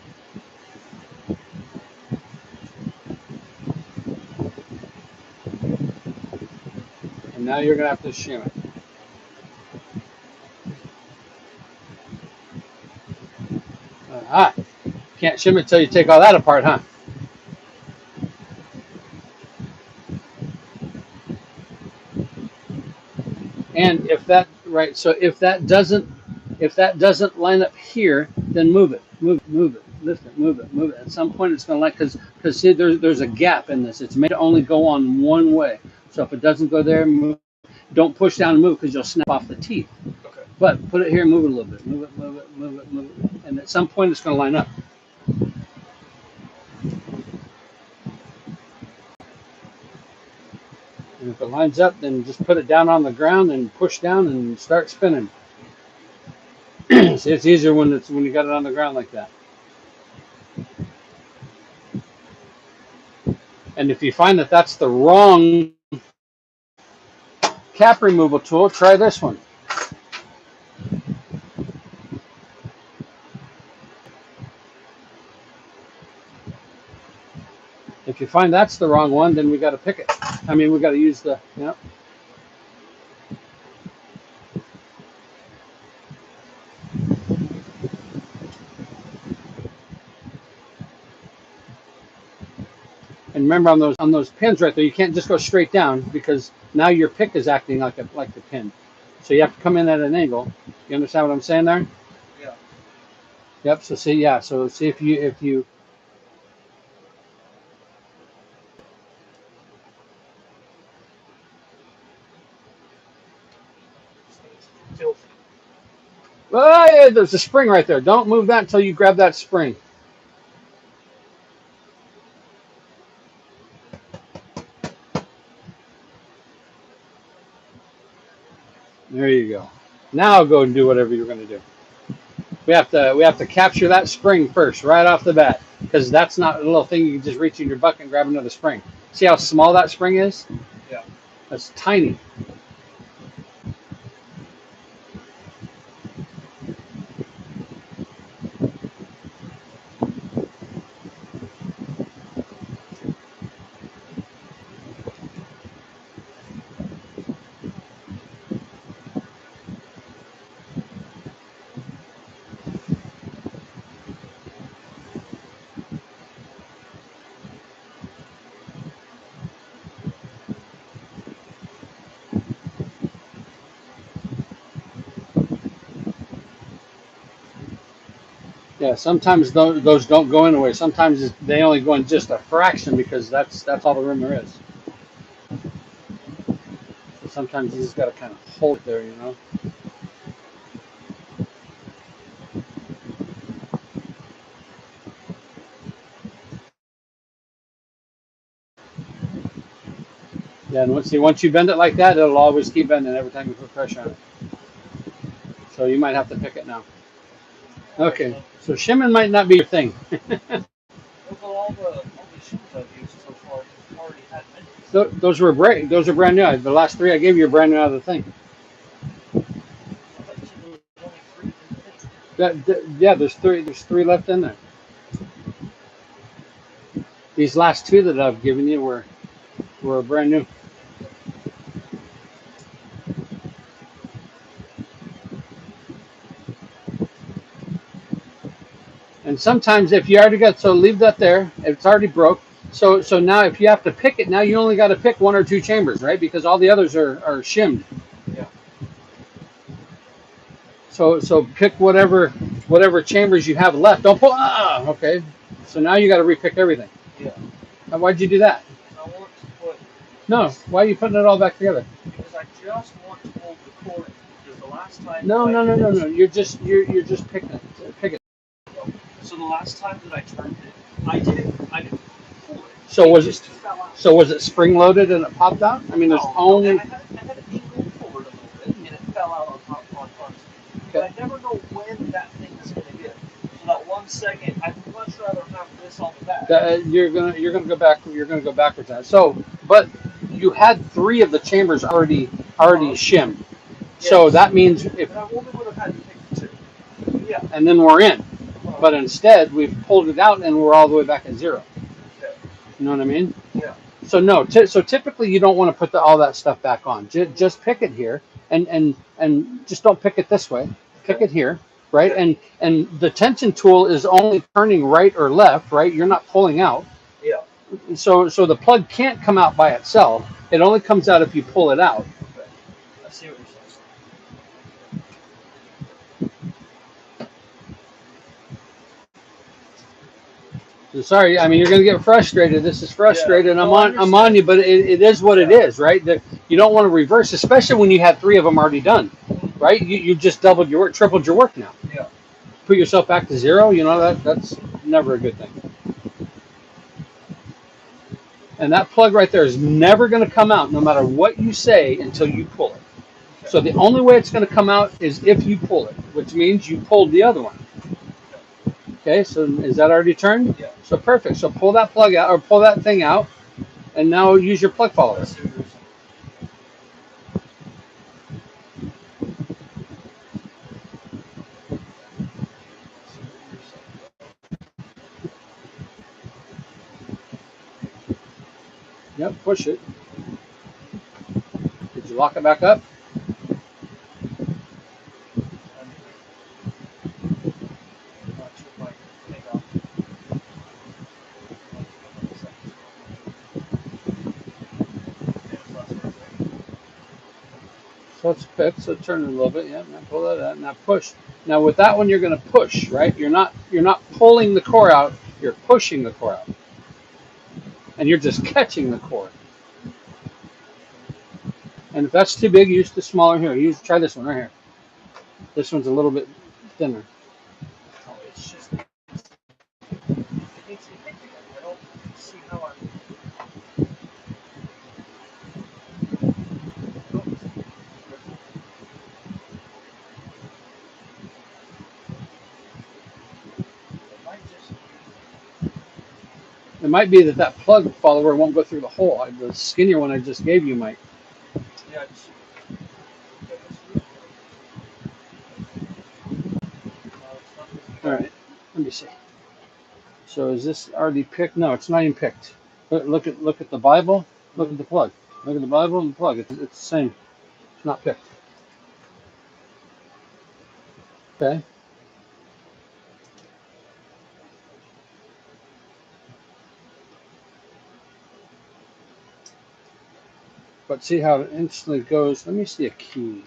Speaker 1: And now you're gonna have to shim it. Ah, can't shim it till you take all that apart, huh? And if that right, so if that doesn't line up here, then move it, lift it, move it. At some point, it's going to like because see, there's a gap in this. It's made to only go on one way. So if it doesn't go there, move. Don't push down and move because you'll snap off the teeth.
Speaker 2: Okay.
Speaker 1: But put it here, move it a little bit, move it, and at some point, it's going to line up. And if it lines up, then just put it down on the ground and push down and start spinning. See, it's easier when you got it on the ground like that. And if you find that that's the wrong cap removal tool, try this one. If you find that's the wrong one, then we got to pick it. I mean, we got to use the, yeah. And remember on those pins right there, you can't just go straight down because now your pick is acting like the pin. So you have to come in at an angle. You understand what I'm saying there?
Speaker 2: Yeah.
Speaker 1: Yep. So see, yeah. So see if you
Speaker 2: Tilted.
Speaker 1: oh, yeah, there's a spring right there. Don't move that until you grab that spring. There you go. Now go and do whatever you're going to do. We have to capture that spring first, right off the bat, because that's not a little thing you can just reach in your bucket and grab another spring. See how small that spring is?
Speaker 2: Yeah.
Speaker 1: That's tiny. Yeah, sometimes those don't go anywhere. Sometimes they only go in just a fraction because that's all the room there is. So sometimes you just got to kind of hold it there, you know. Yeah, and once you bend it like that, it'll always keep bending every time you put pressure on it. So you might have to pick it now. Okay, so shimming might not be your thing.
Speaker 2: Well, all the shoes I've used so far have already had many.
Speaker 1: Those were brand. Those are brand new. The last three I gave you are brand new out of the thing.
Speaker 2: I thought you said there was only 3 in the thing.
Speaker 1: Yeah, there's three. There's three left in there. These last two that I've given you were brand new. And sometimes if you already got, so leave that there. It's already broke. So now if you have to pick it, now you only got to pick one or two chambers, right? Because all the others are shimmed.
Speaker 2: Yeah.
Speaker 1: So pick whatever chambers you have left. Don't pull. Okay. So now you got to repick everything.
Speaker 2: Yeah.
Speaker 1: Now, why'd you do that?
Speaker 2: I want to put.
Speaker 1: No. Why are you putting it all back together?
Speaker 2: Because I just want to hold the cord. Because the last last time.
Speaker 1: No. You're just picking it.
Speaker 2: So the last time that I turned it, I didn't pull it.
Speaker 1: So
Speaker 2: It
Speaker 1: was
Speaker 2: just
Speaker 1: it?
Speaker 2: fell out.
Speaker 1: So was it spring loaded and it popped out? I mean, there's only.
Speaker 2: And I had it angled forward a little bit, and it fell out on top on front. But I never know when that thing is going to get. So that 1 second, I'd much rather have this on the back.
Speaker 1: You're gonna go back. You're gonna go backwards on it. So, but you had 3 of the chambers already shimmed.
Speaker 2: Yes.
Speaker 1: So that means if.
Speaker 2: But I only would have had to pick 2. Yeah.
Speaker 1: And then we're in. But instead, we've pulled it out and we're all the way back at 0.
Speaker 2: Okay.
Speaker 1: You know what I mean?
Speaker 2: Yeah.
Speaker 1: So no. So typically, you don't want to put all that stuff back on. Just pick it here, and just don't pick it this way. Pick it here, right?
Speaker 2: Okay.
Speaker 1: And the tension tool is only turning right or left, right? You're not pulling out.
Speaker 2: Yeah.
Speaker 1: So the plug can't come out by itself. It only comes out if you pull it out.
Speaker 2: Okay. I see what you're saying.
Speaker 1: Sorry, I mean you're going to get frustrated. This is frustrated.
Speaker 2: Yeah.
Speaker 1: I'm on you, but it is what it is, right? You don't want to reverse, especially when you had 3 of them already done, right? You just doubled your work, tripled your work now.
Speaker 2: Yeah.
Speaker 1: Put yourself back to 0. You know that's never a good thing. And that plug right there is never going to come out, no matter what you say, until you pull it. Okay. So the only way it's going to come out is if you pull it, which means you pulled the other one. Okay, so is that already turned?
Speaker 2: Yeah.
Speaker 1: So perfect. So pull that plug out, or pull that thing out, and now use your plug follower. Yep, push it. Did you lock it back up? So it's picked, so turn it a little bit. Yeah, now pull that out. Now push. Now with that one, you're going to push, right? You're not pulling the core out. You're pushing the core out, and you're just catching the core. And if that's too big, use the smaller here. Try this one right here. This one's a little bit thinner.
Speaker 2: Oh, it's just. It makes me think again. I don't see how I'm.
Speaker 1: It might be that plug follower won't go through the hole. The skinnier one I just gave you might.
Speaker 2: Yeah.
Speaker 1: All right, let me see. So is this already picked? No, it's not even picked. Look at the Bible. Look at the plug. Look at the Bible and the plug. It's the same. It's not picked. Okay. But see how it instantly goes. Let me see a key.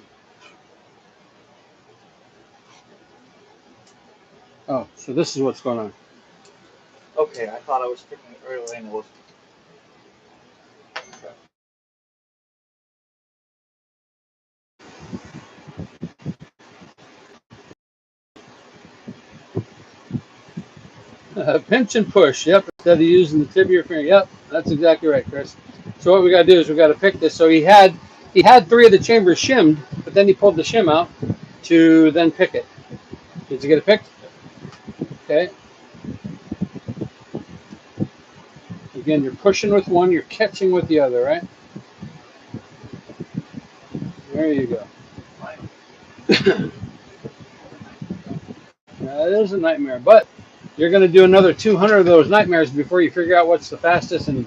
Speaker 1: Oh, so this is what's going on.
Speaker 2: Okay, I thought I was picking it earlier and it wasn't.
Speaker 1: Pinch and push. Yep. Instead of using the tip of your finger. Yep. That's exactly right, Chris. So what we got to do is we got to pick this. So he had 3 of the chambers shimmed, but then he pulled the shim out to then pick it. Did you get it picked? Okay. Again, you're pushing with one, you're catching with the other, right? There you go. That is a nightmare, but you're going to do another 200 of those nightmares before you figure out what's the fastest and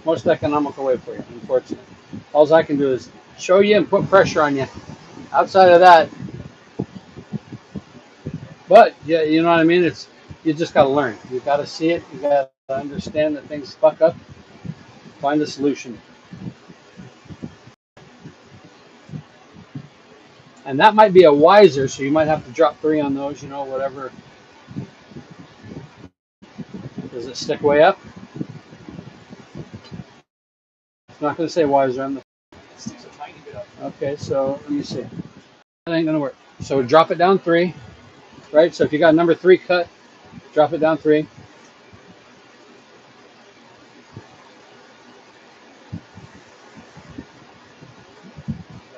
Speaker 1: most economical way for you, unfortunately. All I can do is show you and put pressure on you. Outside of that, but yeah, you know what I mean? You just got to learn. You got to see it. You got to understand that things fuck up. Find a solution. And that might be a wiser, so you might have to drop 3 on those, whatever. Does it stick way up? It's not going to say wiser on the.
Speaker 2: It sticks a tiny bit up.
Speaker 1: Okay, so let me see. That ain't going to work. So drop it down 3, right? So if you got number 3 cut, drop it down 3.
Speaker 2: Yeah,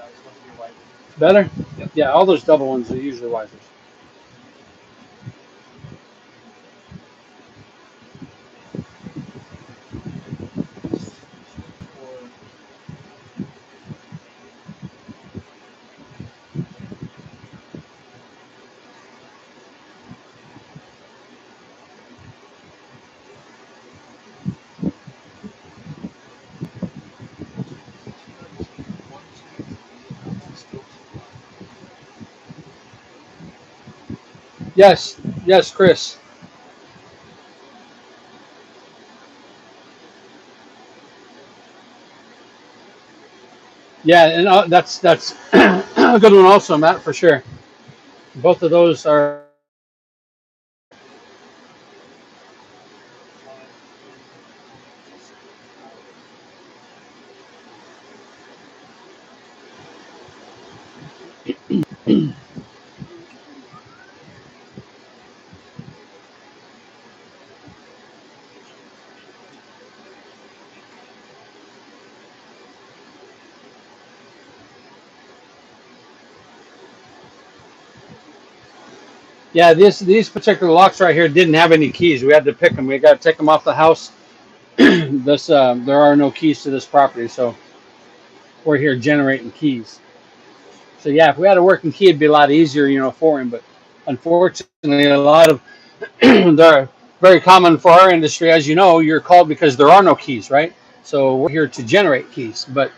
Speaker 2: it's supposed to be white.
Speaker 1: Better?
Speaker 2: Yep.
Speaker 1: Yeah, all those double ones are usually wiser.
Speaker 2: Or one, two, still too high.
Speaker 1: Yes, yes, Chris. Yeah, and that's a good one also, Matt, for sure. Both of those are.
Speaker 2: Five, three, just out.
Speaker 1: Yeah, these particular locks right here didn't have any keys. We had to pick them. We got to take them off the house. This there are no keys to this property, so we're here generating keys. So yeah, if we had a working key, it'd be a lot easier, for him. But unfortunately, a lot of they're very common for our industry. As you know, you're called because there are no keys, right? So we're here to generate keys. But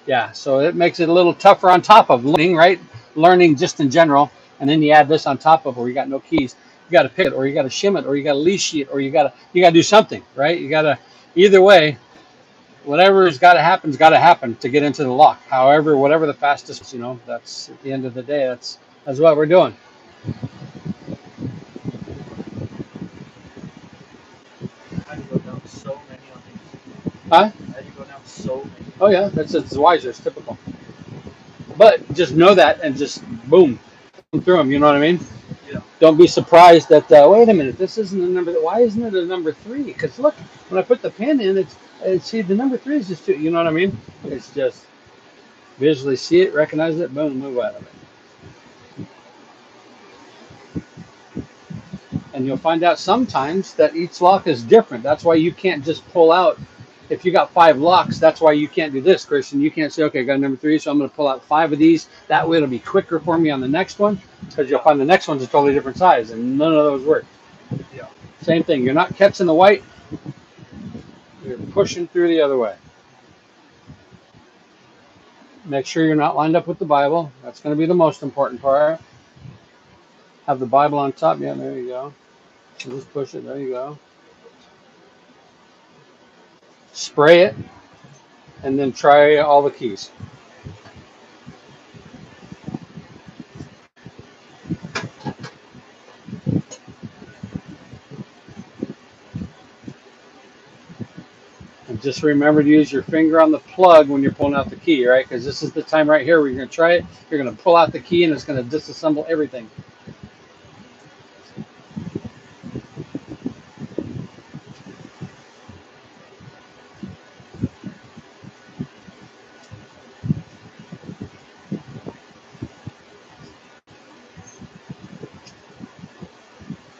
Speaker 1: yeah, so it makes it a little tougher on top of learning, right? Learning just in general, and then you add this on top of where you got no keys. You got to pick it, or you got to shim it, or you got to leash it, or you got to do something, right? You got to either way, whatever's got to happen to get into the lock. However, whatever the fastest, that's at the end of the day, that's what we're doing.
Speaker 2: I had to go down so many on these.
Speaker 1: Huh?
Speaker 2: I had to go down so many.
Speaker 1: Oh yeah, that's it's wiser. It's typical. But just know that and just boom, through them. You know what I mean?
Speaker 2: Yeah.
Speaker 1: Don't be surprised that wait a minute, this isn't a number. Why isn't it a number 3? Because look, when I put the pin in, see the number 3 is just 2. You know what I mean? It's just visually see it, recognize it, boom, move out of it. And you'll find out sometimes that each lock is different. That's why you can't just pull out. If you got 5 locks, that's why you can't do this, Christian. You can't say, okay, I got number 3, so I'm going to pull out 5 of these. That way it'll be quicker for me on the next one, because you'll find the next one's a totally different size, and none of those work.
Speaker 2: Yeah.
Speaker 1: Same thing. You're not catching the white. You're pushing through the other way. Make sure you're not lined up with the Bible. That's going to be the most important part. Have the Bible on top. Yeah, there you go. So just push it. There you go. Spray it, and then try all the keys. And just remember to use your finger on the plug when you're pulling out the key, right? Because this is the time right here where you're going to try it. You're going to pull out the key, and it's going to disassemble everything.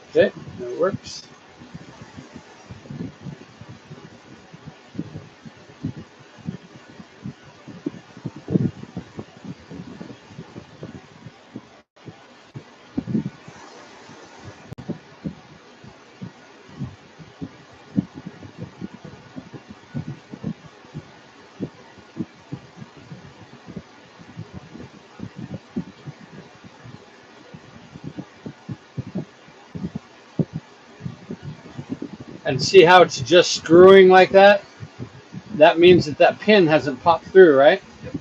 Speaker 1: Okay, that works. And see how it's just screwing like that? That means that pin hasn't popped through, right?
Speaker 2: Yep.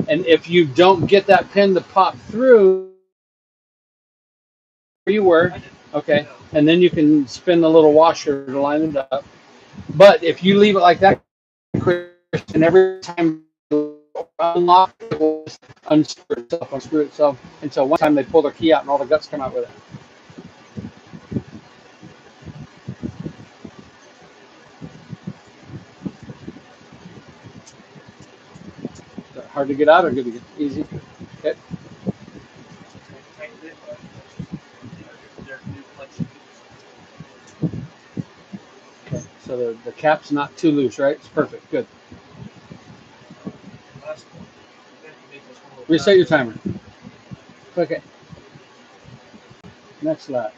Speaker 1: And if you don't get that pin to pop through, where you were,
Speaker 2: I did.
Speaker 1: okay,
Speaker 2: Yeah.
Speaker 1: and then you can spin the little washer to line it up. But if you leave it like that, and every time unlock, it will just unscrew itself until one time they pull their key out and all the guts come out with it. Is that hard to get out or good to get easy? Okay.
Speaker 2: Tightened it, but they're new clutch.
Speaker 1: Okay. So the cap's not too loose, right? It's perfect. Good.
Speaker 2: Last one. Then you make this one little
Speaker 1: Reset your
Speaker 2: faster.
Speaker 1: timer. Click it. Next lap.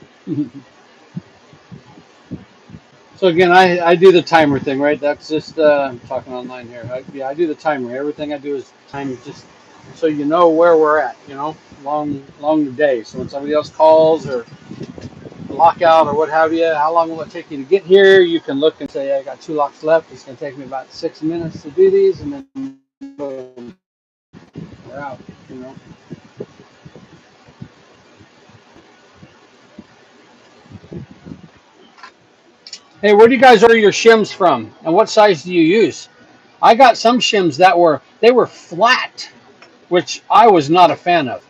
Speaker 1: So again, I do the timer thing, right? That's just I'm talking online here. Yeah, I do the timer. Everything I do is time, just so you know where we're at. You know, along the day. So when somebody else calls or lockout or what have you, how long will it take you to get here? You can look and say, I got 2 locks left. It's going to take me about 6 minutes to do these, and then boom, we're out. You know. Hey, where do you guys order your shims from, and what size do you use? I got some shims that were flat, which I was not a fan of.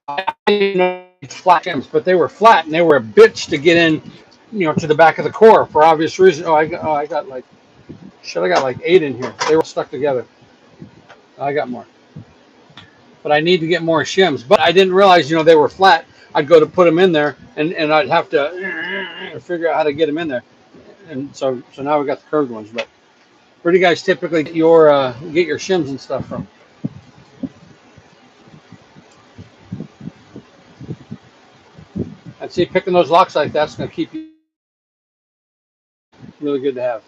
Speaker 1: I didn't know flat shims, but they were flat and they were a bitch to get in, to the back of the core for obvious reasons. I got like shit. I got like 8 in here. They were stuck together. I got more, but I need to get more shims. But I didn't realize, they were flat. I'd go to put them in there, and I'd have to figure out how to get them in there. And so now we got the curved ones. But where do you guys typically get your shims and stuff from? I'd say picking those locks like that's going to keep you really good to have.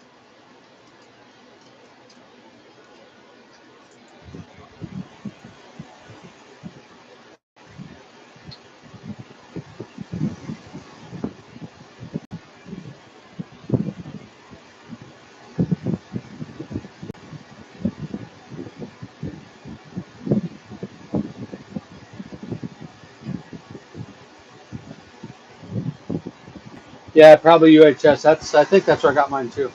Speaker 1: Yeah, probably UHS. I think that's where I got mine too.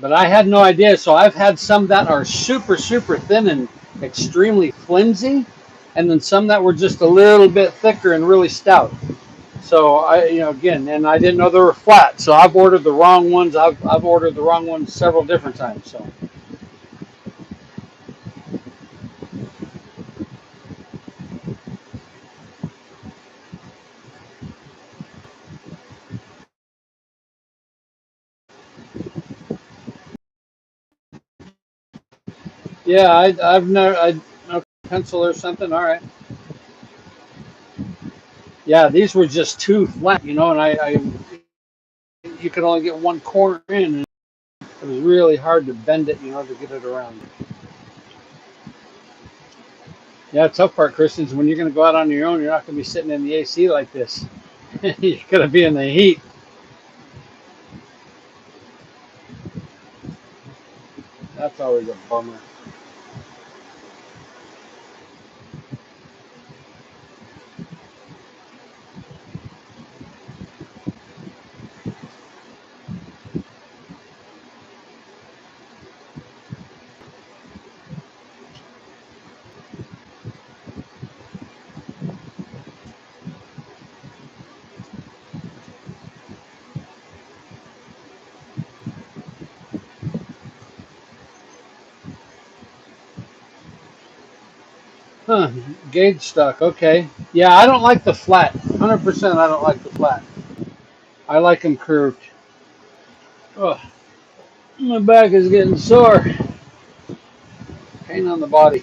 Speaker 1: But I had no idea. So I've had some that are super, super thin and extremely flimsy, and then some that were just a little bit thicker and really stout. So again, and I didn't know they were flat. So I've ordered the wrong ones. I've ordered the wrong ones several different times. So yeah, I've never no pencil or something. All right. Yeah, these were just too flat, and I you could only get one corner in, and it was really hard to bend it, to get it around. Yeah, the tough part, Christian, is when you're going to go out on your own, you're not going to be sitting in the AC like this. You're going to be in the heat. That's always a bummer. Huh, gauge stuck. Okay. Yeah, I don't like the flat. 100% I don't like the flat. I like them curved. Oh, my back is getting sore. Pain on the body.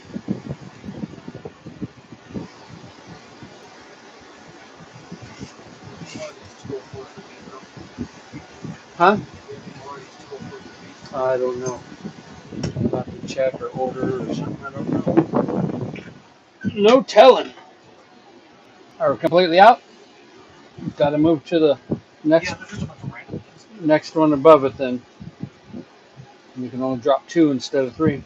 Speaker 2: One of these too full for me, though.
Speaker 1: Huh?
Speaker 2: One of these too full for me.
Speaker 1: I don't know. I'll have to check or order or something. I don't know. No telling. Are we completely out? Got to move to the
Speaker 2: Yeah,
Speaker 1: next
Speaker 2: there's just a bunch of random ones.
Speaker 1: next one above it then. You can only drop 2 instead of 3.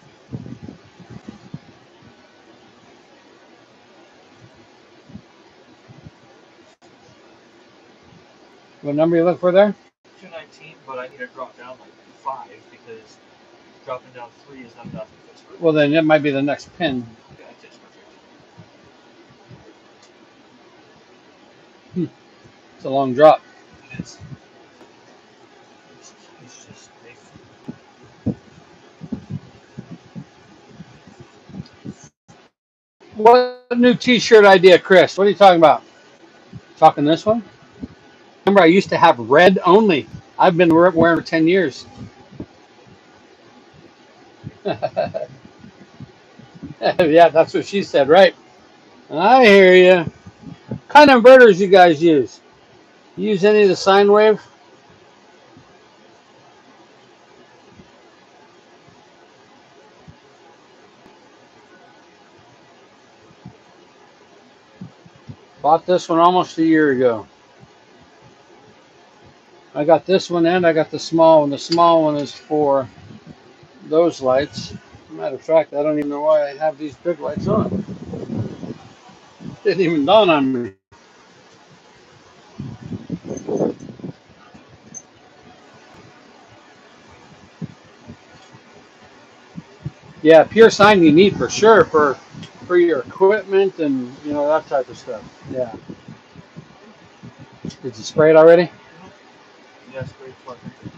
Speaker 1: What number you look for there?
Speaker 2: 219, but I need to drop down like 5 because dropping down 3 is not enough.
Speaker 1: Well, then it might be the next pin.
Speaker 2: Okay, I just
Speaker 1: It's a long drop.
Speaker 2: it is. It's just
Speaker 1: What new T-shirt idea, Chris? What are you talking about? Talking this one? Remember, I used to have red only. I've been wearing it for 10 years. Yeah, that's what she said, right? I hear you. What kind of inverters you guys use? You use any of the sine wave? Bought this one almost a year ago. I got this one and I got the small one. The small one is for those lights. Matter of fact, I don't even know why I have these big lights on. Didn't even dawn on me. Yeah, pure sine you need for sure for your equipment and that type of stuff. Yeah. Did you spray it already?
Speaker 2: yes, great fun.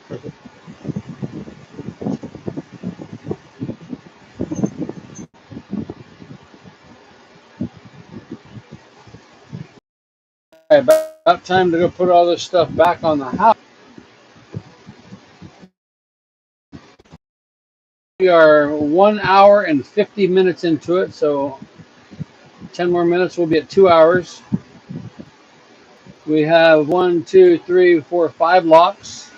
Speaker 1: Perfect. All right, about time to go put all this stuff back on the house. We are 1 hour and 50 minutes into it, so 10 more minutes, we'll be at 2 hours. We have 1, 2, 3, 4, 5 locks.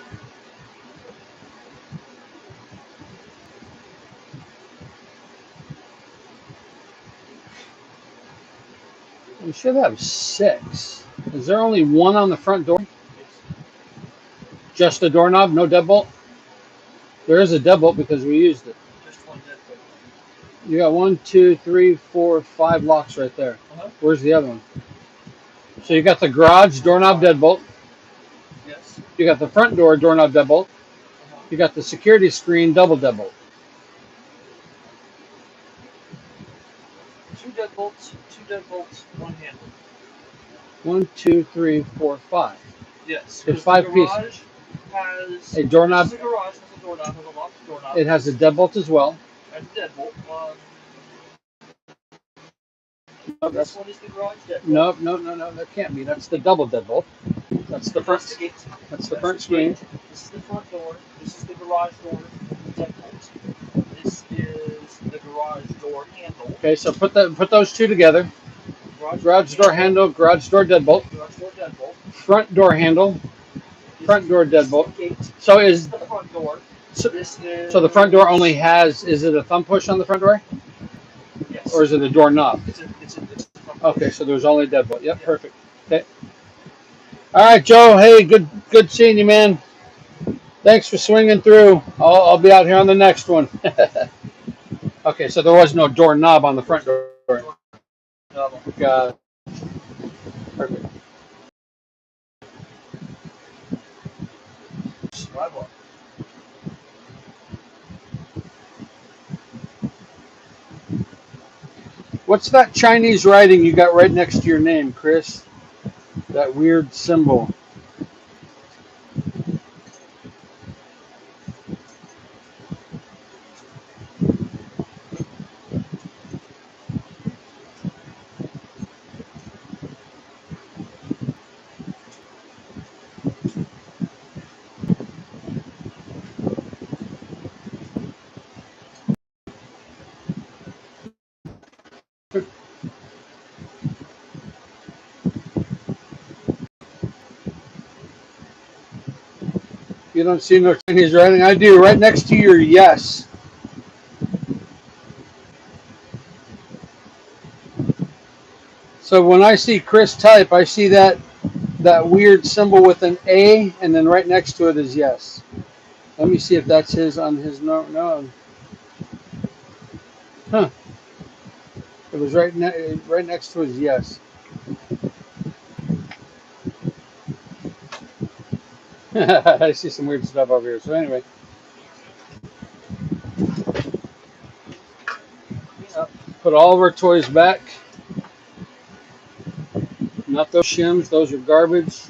Speaker 1: We should have 6. Is there only one on the front door? Just a doorknob, no deadbolt? There is a deadbolt because we used it.
Speaker 2: Just one deadbolt.
Speaker 1: You got 1, 2, 3, 4, 5 locks right there. Where's the other one? So you got the garage doorknob deadbolt.
Speaker 2: Yes.
Speaker 1: You got the front door doorknob deadbolt. You got the security screen double deadbolt.
Speaker 2: 2 deadbolts, 1 handle.
Speaker 1: 1, 2, 3, 4, 5.
Speaker 2: Yes.
Speaker 1: It's 5 pieces.
Speaker 2: Has
Speaker 1: a doorknob.
Speaker 2: The garage has a doorknob, has a locked doorknob.
Speaker 1: It has a deadbolt as well.
Speaker 2: And a deadbolt.
Speaker 1: No,
Speaker 2: this one is the garage deadbolt.
Speaker 1: No. That can't be. That's the double deadbolt. That's the front.
Speaker 2: That's the gate.
Speaker 1: That's the front screen.
Speaker 2: This is the front door. This is the garage door deadbolt. This is the garage door handle.
Speaker 1: Okay, so put those two together. Garage door handle, garage door deadbolt.
Speaker 2: Garage door deadbolt.
Speaker 1: Front door handle, front door deadbolt. So is
Speaker 2: the front door.
Speaker 1: So the front door only has, is it a thumb push on the front door?
Speaker 2: Yes.
Speaker 1: Or is it a door knob?
Speaker 2: It's a
Speaker 1: okay, so there's only a deadbolt. Yep, perfect. Okay. All right, Joe. Hey, good seeing you, man. Thanks for swinging through. I'll be out here on the next one. Okay, so there was no door knob on the front door. Got it. Perfect. What's that Chinese writing you got right next to your name, Chris? That weird symbol. You don't see no Chinese writing? I do, right next to your yes. So when I see Chris type, I see that weird symbol with an A, and then right next to it is yes. Let me see if that's his on his no. Huh. It was right next to his yes. I see some weird stuff over here. So anyway. Put all of our toys back. Not those shims, those are garbage.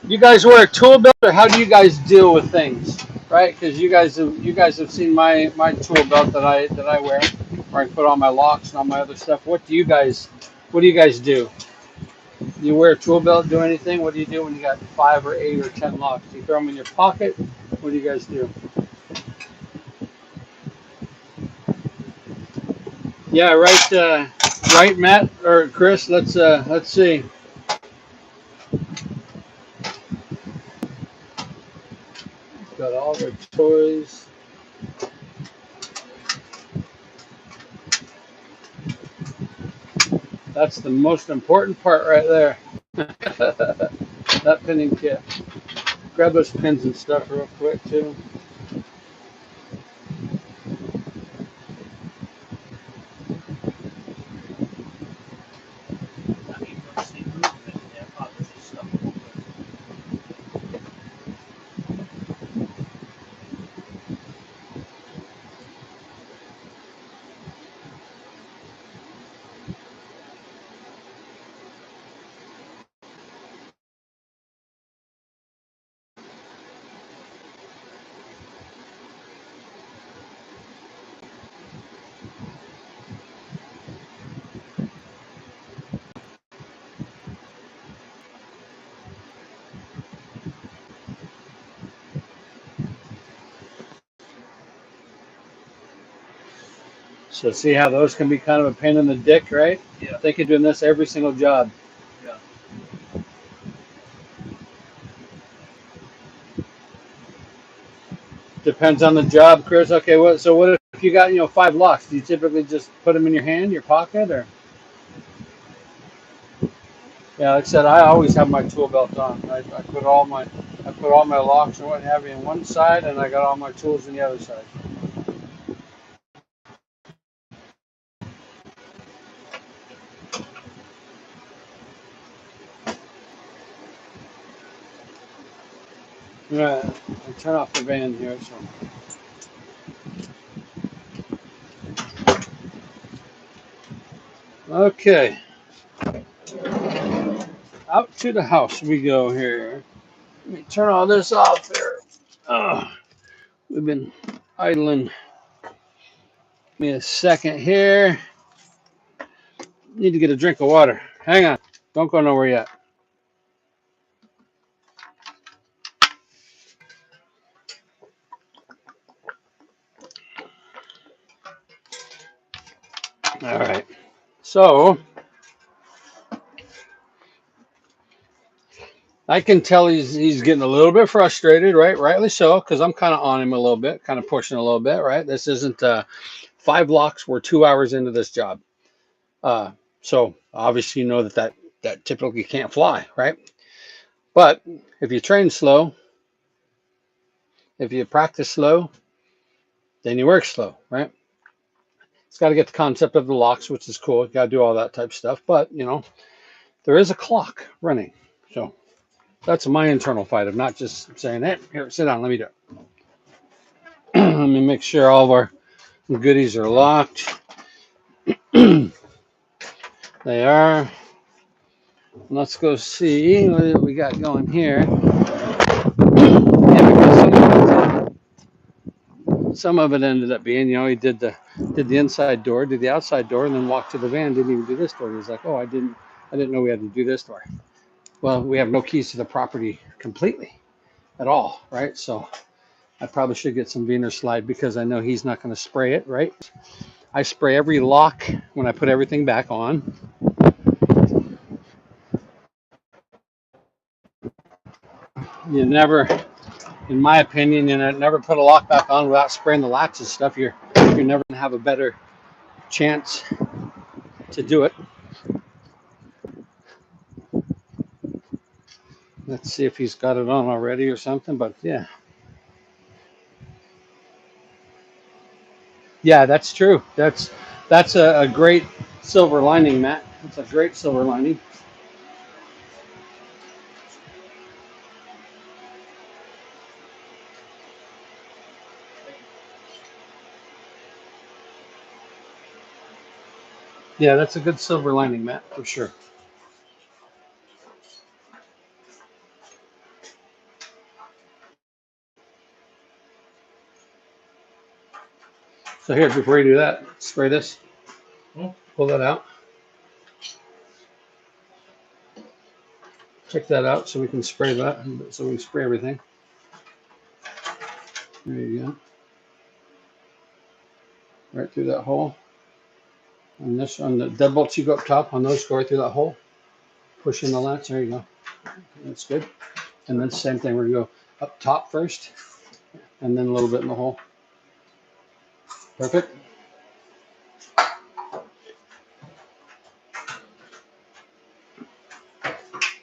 Speaker 1: You guys wear a tool belt, or how do you guys deal with things? Right? Because you guys have seen my tool belt that I wear, where I put all my locks and all my other stuff. What do you guys do? You wear a tool belt, do anything? What do you do when you got 5 or 8 or 10 locks? Do you throw them in your pocket? What do you guys do? Yeah, right, right, Matt or Chris. Let's see. Got all the toys. That's the most important part right there. That pinning kit. Grab those pins and stuff real quick too.
Speaker 2: I mean, you don't see movement in there. Probably just stuff over.
Speaker 1: So see how those can be kind of a pain in the dick, right?
Speaker 2: Yeah.
Speaker 1: Think of doing this every single job.
Speaker 2: Yeah.
Speaker 1: Depends on the job, Chris. Okay, what if you got 5 locks? Do you typically just put them in your hand, your pocket, or? Yeah, like I said, I always have my tool belt on. I put all my locks and what have you in one side, and I got all my tools in the other side. All right, I'll turn off the van here. Okay, out to the house we go here. Let me turn all this off here. Oh, we've been idling. Give me a second here. Need to get a drink of water. Hang on. Don't go nowhere yet. All right. So I can tell he's getting a little bit frustrated, right? Rightly so, because I'm kind of on him a little bit, kind of pushing a little bit, right? This isn't 5 locks. We're 2 hours into this job. So obviously you know that typically can't fly, right? But if you train slow, if you practice slow, then you work slow, right? It's got to get the concept of the locks, which is cool. You got to do all that type of stuff. But there is a clock running, so that's my internal fight. I'm not just saying, "Hey, here, sit down, let me do it." Let me make sure all of our goodies are locked. They are. Let's go see what we got going here. Yeah, because some of it ended up being, he did the inside door, did the outside door, and then walked to the van. Didn't even do this door. He was like, "Oh, I didn't know we had to do this door." Well, we have no keys to the property completely at all, right? So I probably should get some Wiener Slide because I know he's not going to spray it, right? I spray every lock when I put everything back on. You never, in my opinion, never put a lock back on without spraying the latches and stuff. You're never gonna have a better chance to do it. Let's see if he's got it on already or something. But yeah, that's true. That's a great silver lining, Matt. It's a great silver lining. Yeah, that's a good silver lining, Matt, for sure. So here, before you do that, spray this. Pull that out. Check that out so we can spray that. So we can spray everything. There you go. Right through that hole. On this, on the deadbolts you go up top, on those, go right through that hole. Push in the latch. There you go. That's good. And then same thing. We're gonna go up top first, and then a little bit in the hole. Perfect.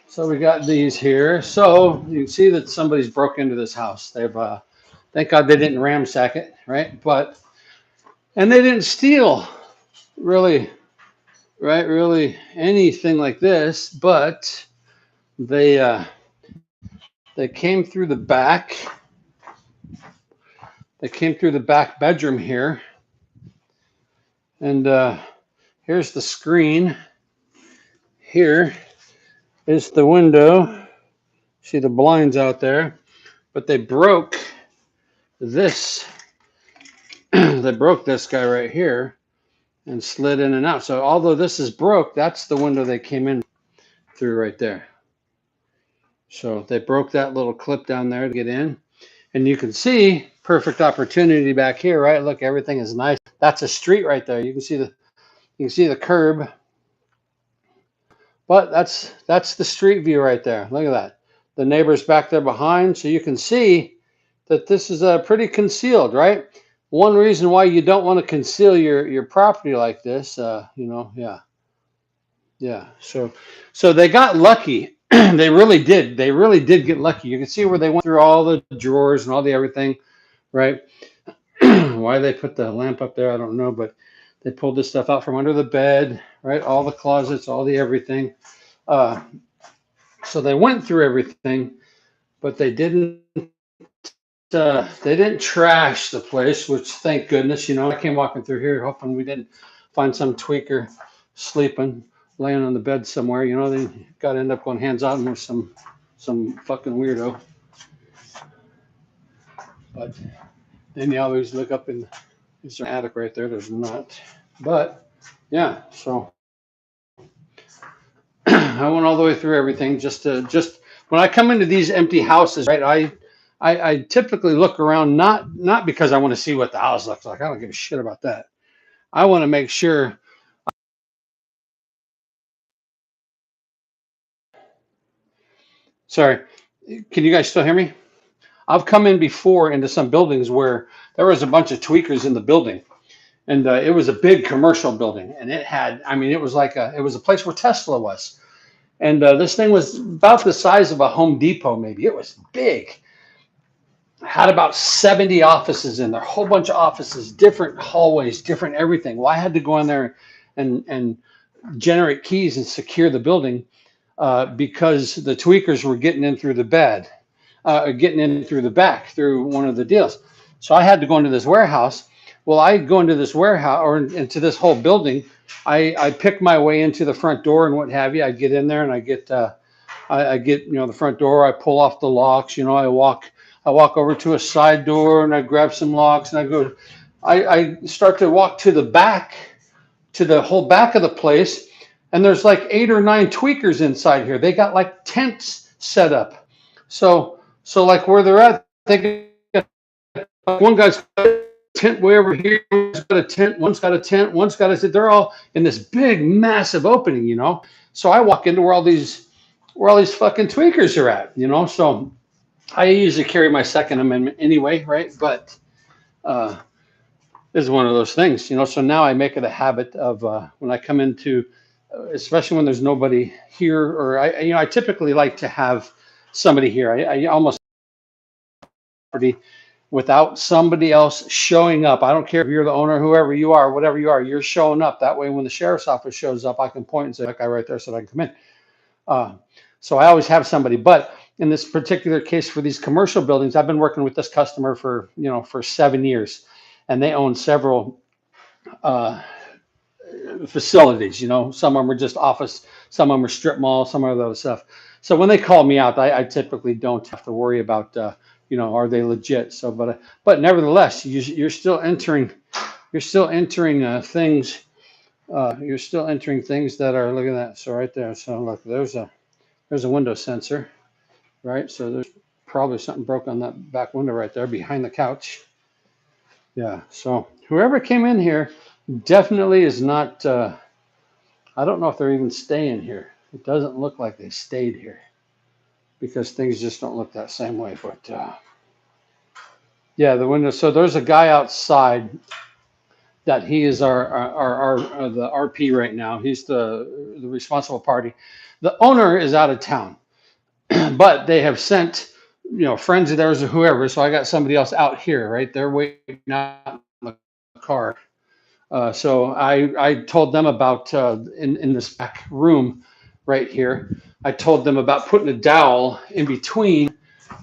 Speaker 1: So we got these here. So you can see that somebody's broke into this house. They've, thank God they didn't ransack it, right? And they didn't steal really, right? Really anything like this, but they came through the back. They came through the back bedroom here, and here's the screen. Here is the window. See the blinds out there, but they broke this. They broke this guy right here and slid in and out. So although this is broke, that's the window they came in through right there. So they broke that little clip down there to get in. And you can see perfect opportunity back here, right? Look, everything is nice. That's a street right there. You can see the curb. But that's the street view right there. Look at that. The neighbor's back there behind, so you can see that this is pretty concealed, right? One reason why you don't want to conceal your property like this, yeah. So they got lucky. They really did. They really did get lucky. You can see where they went through all the drawers and all the everything, right? Why they put the lamp up there, I don't know, but they pulled this stuff out from under the bed, right? All the closets, all the everything. So they went through everything, but they didn't trash the place, which thank goodness. I came walking through here hoping we didn't find some tweaker sleeping, laying on the bed somewhere. They got to end up going hands on with some fucking weirdo. But then you always look up in there's an attic right there. There's not, but yeah. So I went all the way through everything just when I come into these empty houses, right? I typically look around not because I want to see what the house looks like. I don't give a shit about that. I want to make sure. Sorry, can you guys still hear me? I've come in before into some buildings where there was a bunch of tweakers in the building, and it was a big commercial building, and it had, I mean, it was a place where Tesla was, and this thing was about the size of a Home Depot, maybe. It was big. Had about 70 offices in there, a whole bunch of offices, different hallways, different everything. Well, I had to go in there and generate keys and secure the building because the tweakers were getting in through the getting in through the back through one of the deals. So I had to go into this warehouse. Well, I go into this warehouse or into this whole building. I pick my way into the front door and what have you. I get in there and I get the front door. I pull off the locks. I walk over to a side door and I grab some locks and I start to walk to the back, to the whole back of the place. And there's like 8 or 9 tweakers inside here. They got like tents set up. So like where they're at, they got, one guy's got a tent way over here. One's got a tent. One's got a tent. One's got a tent. They're all in this big, massive opening, So I walk into where all these fucking tweakers are at, So I usually carry my Second Amendment anyway, right? But it's one of those things, So now I make it a habit of when I come into, especially when there's nobody here, or I typically like to have somebody here. I almost without somebody else showing up. I don't care if you're the owner, whoever you are, whatever you are, you're showing up. That way, when the sheriff's office shows up, I can point and say, that guy right there said I can come in. So I always have somebody. But in this particular case for these commercial buildings, I've been working with this customer for 7 years, and they own several facilities. You know, some of them are just office, some of them are strip malls, some of the other stuff. So when they call me out, I typically don't have to worry about, you know, are they legit? So, but nevertheless, you're still entering, things. You're still entering things that are, look at that. So right there. So look, there's a window sensor, right? So there's probably something broke on that back window right there behind the couch. Yeah. So whoever came in here definitely is not. I don't know if they're even staying here. It doesn't look like they stayed here because things just don't look that same way. But yeah, the window. So there's a guy outside that he is our the RP right now. He's the responsible party. The owner is out of town, but they have sent, you know, friends of theirs or whoever. So I got somebody else out here, right? They're waiting out in the car. So I told them about in this back room right here. I told them about putting a dowel in between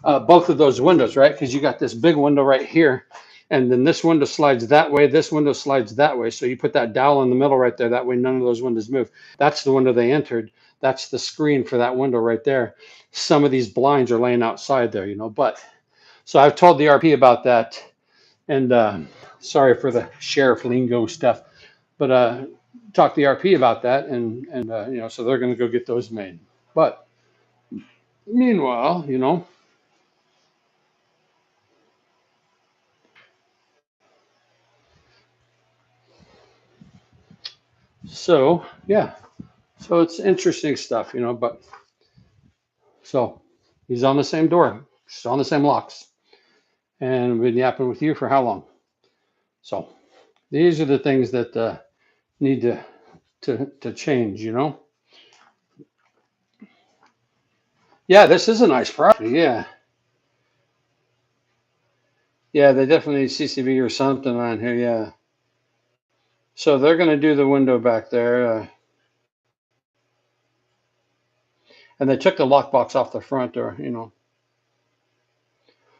Speaker 1: both of those windows, right? Because you got this big window right here, and then this window slides that way, this window slides that way. So you put that dowel in the middle right there. That way none of those windows move. That's the window they entered. That's the screen for that window right there. Some of these blinds are laying outside there, you know. But so I've told the RP about that, and sorry for the sheriff lingo stuff, but talk to the RP about that, and you know, so they're going to go get those made. But meanwhile, you know, so yeah, so it's interesting stuff, you know. But so he's on the same door, he's on the same locks, and been yapping with you for how long? So these are the things that need to change, you know. Yeah, this is a nice property. Yeah, yeah, they definitely need CCB or something on here. Yeah. So they're going to do the window back there, and they took the lockbox off the front door, you know.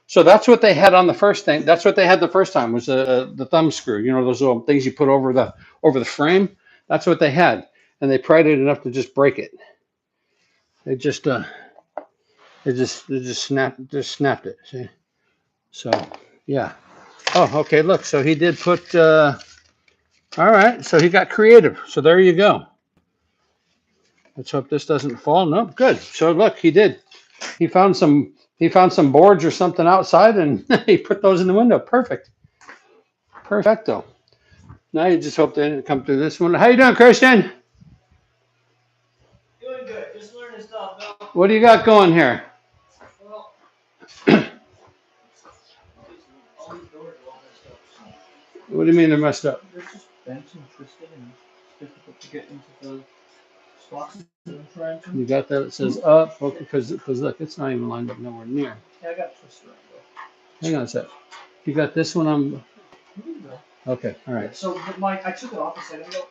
Speaker 1: So that's what they had on the first thing. That's what they had the first time was the thumb screw. You know, those little things you put over the frame. That's what they had, and they pried it enough to just break it. They just snapped it. See? So yeah. Oh, okay. Look, so he did put. All right, so he got creative. So there you go. Let's hope this doesn't fall. No, good. So look, he did. He found some. He found some boards or something outside, and he put those in the window. Perfect. Perfecto. Now you just hope they didn't come through this one. How you doing, Christian?
Speaker 2: Doing good. Just learning stuff. No.
Speaker 1: What do you got going here?
Speaker 2: Well, all these doors are all messed up.
Speaker 1: What do you mean they're messed up?
Speaker 2: They're just bent and twisted, and it's difficult to get into the spots that I'm trying to.
Speaker 1: You got that? It says up. Okay, because look, it's not even lined up nowhere near.
Speaker 2: Yeah, I got a twist around though.
Speaker 1: Hang on a sec. You got this one on.
Speaker 2: Here you go.
Speaker 1: Okay, all right.
Speaker 2: So I took it off a second ago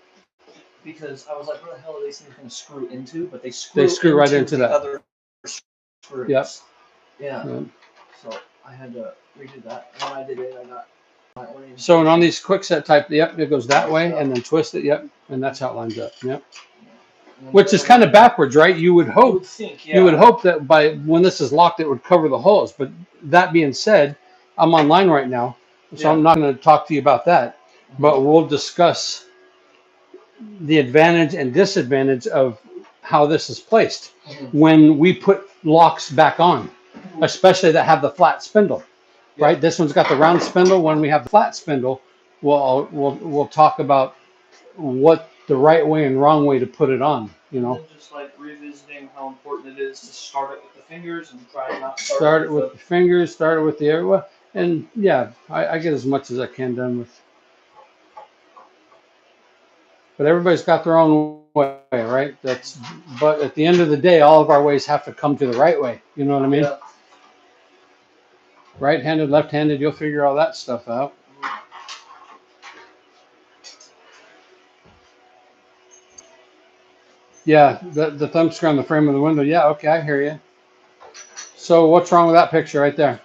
Speaker 2: because I was like, where the hell are these things going to screw into? But they screw
Speaker 1: right into
Speaker 2: the
Speaker 1: that.
Speaker 2: other screws.
Speaker 1: Yep.
Speaker 2: Yeah.
Speaker 1: Yep.
Speaker 2: So I had to redo that. And when I did it, I got my orientation.
Speaker 1: So and on these quick set type, yep, it goes that way and then twist it, yep, and that's how it lines up. Yep. Which is kind of backwards, right? You would hope. You would hope that by when this is locked, it would cover the holes. But that being said, I'm online right now, so I'm not going to talk to you about that. But we'll discuss the advantage and disadvantage of how this is placed when we put locks back on, especially that have the flat spindle. Right? This one's got the round spindle. When we have the flat spindle, we'll talk about what the right way and wrong way to put it on. You know.
Speaker 2: And just like revisiting how important it is to start it with the fingers and try not to
Speaker 1: start it with the fingers. Start it with the area. And yeah, I get as much as I can done with. But everybody's got their own way, right? But at the end of the day, all of our ways have to come to the right way. You know what I mean?
Speaker 2: Yeah.
Speaker 1: Right-handed, left-handed, you'll figure all that stuff out. Yeah, the thumb screw on the frame of the window. Yeah, okay, I hear you. So what's wrong with that picture right there?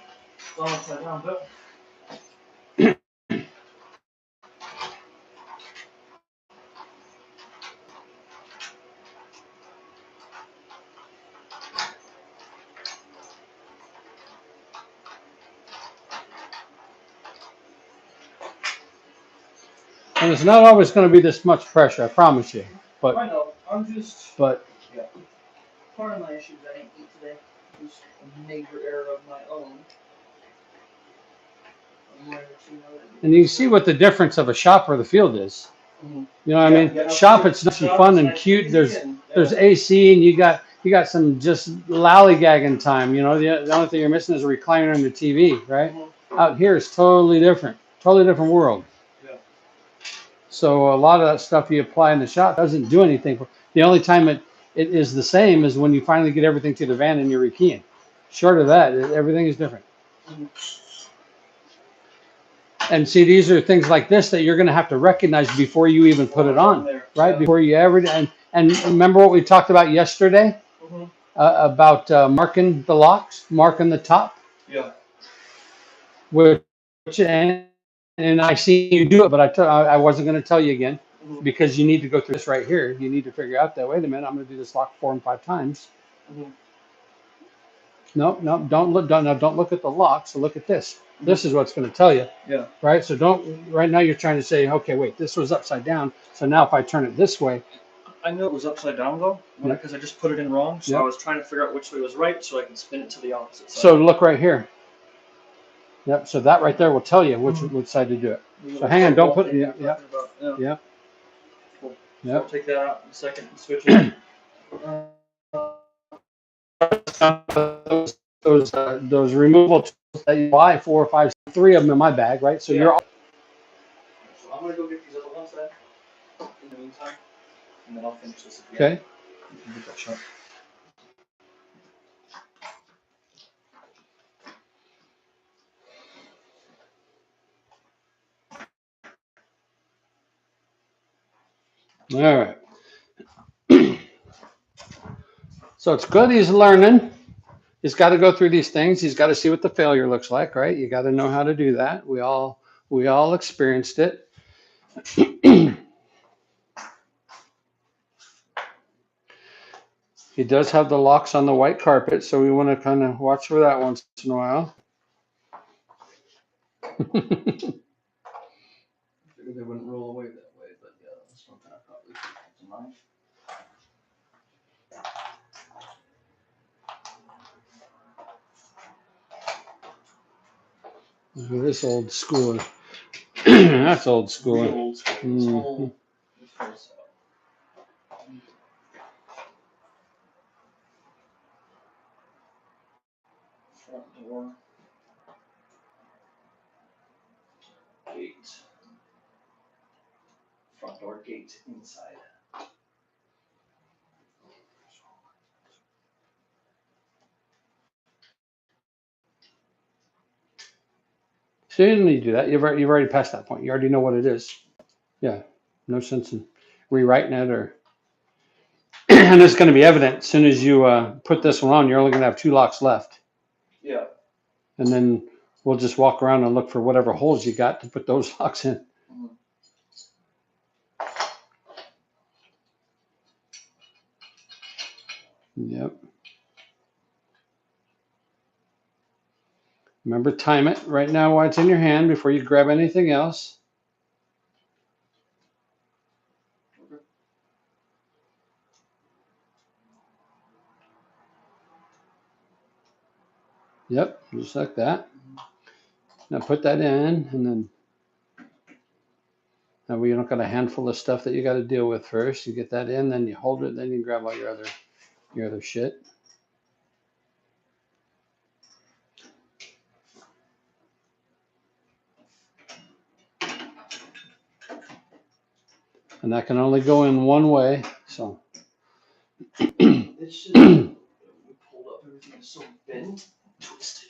Speaker 1: And it's not always going to be this much pressure, I promise you.
Speaker 2: I
Speaker 1: But
Speaker 2: know. I'm just.
Speaker 1: but
Speaker 2: Yeah. Part of my issues I didn't eat today was a major error of my own.
Speaker 1: and you see what the difference of a shop or the field is.
Speaker 2: Mhm.
Speaker 1: You know what I
Speaker 2: Yeah,
Speaker 1: mean?
Speaker 2: yeah, no,
Speaker 1: Shop,
Speaker 2: for
Speaker 1: it's nice and
Speaker 2: shop,
Speaker 1: fun
Speaker 2: it's
Speaker 1: and
Speaker 2: nice and
Speaker 1: cute.
Speaker 2: easy, and
Speaker 1: There's
Speaker 2: yeah.
Speaker 1: AC, and you got some just lollygagging time. You know, the only thing you're missing is a recliner and the TV, right?
Speaker 2: Mhm.
Speaker 1: Out here is totally different world.
Speaker 2: Yeah.
Speaker 1: So a lot of that stuff you apply in the shop doesn't do anything. The only time it is the same is when you finally get everything to the van and you're rekeying. Short of that, everything is different.
Speaker 2: Mhm.
Speaker 1: And see, these are things like this that you're going to have to recognize before you even put it on, right?
Speaker 2: Yeah.
Speaker 1: Before you ever and remember what we talked about yesterday
Speaker 2: Mhm.
Speaker 1: about marking the locks, marking the top,
Speaker 2: Yeah.
Speaker 1: which and I see you do it, but I wasn't going to tell you again
Speaker 2: Mhm.
Speaker 1: because you need to go through this right here. You need to figure out that wait a minute, I'm going to do this lock 4 and 5 times.
Speaker 2: Mhm.
Speaker 1: No, don't look, don't look at the lock. So look at this.
Speaker 2: Mhm.
Speaker 1: This is what's going to tell you.
Speaker 2: Yeah.
Speaker 1: Right? So don't, right now you're trying to say, okay, wait, this was upside down. So now if I turn it this way,
Speaker 2: I knew it was upside down though,
Speaker 1: yeah,
Speaker 2: because I just put it in wrong. So I
Speaker 1: yeah.
Speaker 2: was trying to figure out which way was right, so I can spin it to the opposite side.
Speaker 1: So look right here. Yep. So that right there will tell you which side to do it. So hang on, don't put, yeah, yeah,
Speaker 2: Yeah.
Speaker 1: yeah,
Speaker 2: Cool. So
Speaker 1: yeah.
Speaker 2: I'll take that out in a second and switch it.
Speaker 1: Those removal tools that you buy, 4 or 5, 3 of them in my bag, right? So
Speaker 2: Yeah.
Speaker 1: you're
Speaker 2: So I'm gonna go get these other ones then in the meantime, and then I'll finish this at the end.
Speaker 1: okay.
Speaker 2: You can get that shot.
Speaker 1: All right. So it's good he's learning. He's got to go through these things. He's got to see what the failure looks like, right? You got to know how to do that. We all experienced it. He does have the locks on the white carpet, so we want to kind of watch for that once in a while.
Speaker 2: I figured they wouldn't roll away that way, but yeah, that's something I probably should keep in mind.
Speaker 1: This old school. That's old school.
Speaker 2: Real old school. This whole setup. Front door, gate, front door gate inside.
Speaker 1: So you don't need to do that. You've already passed that point. You already know what it is. Yeah. No sense in rewriting it or. And it's going to be evident as soon as you put this one on. You're only going to have 2 locks left.
Speaker 2: Yeah.
Speaker 1: And then we'll just walk around and look for whatever holes you got to put those locks in.
Speaker 2: Mhm.
Speaker 1: Yep. Remember, time it right now while it's in your hand before you grab anything else. Yep, just like that. Now put that in, and then now we don't got a handful of stuff that you got to deal with first. You get that in, then you hold it, then you grab all your other shit. And that can only go in one way. So
Speaker 2: It's just we pulled up, everything is so bent, twisted.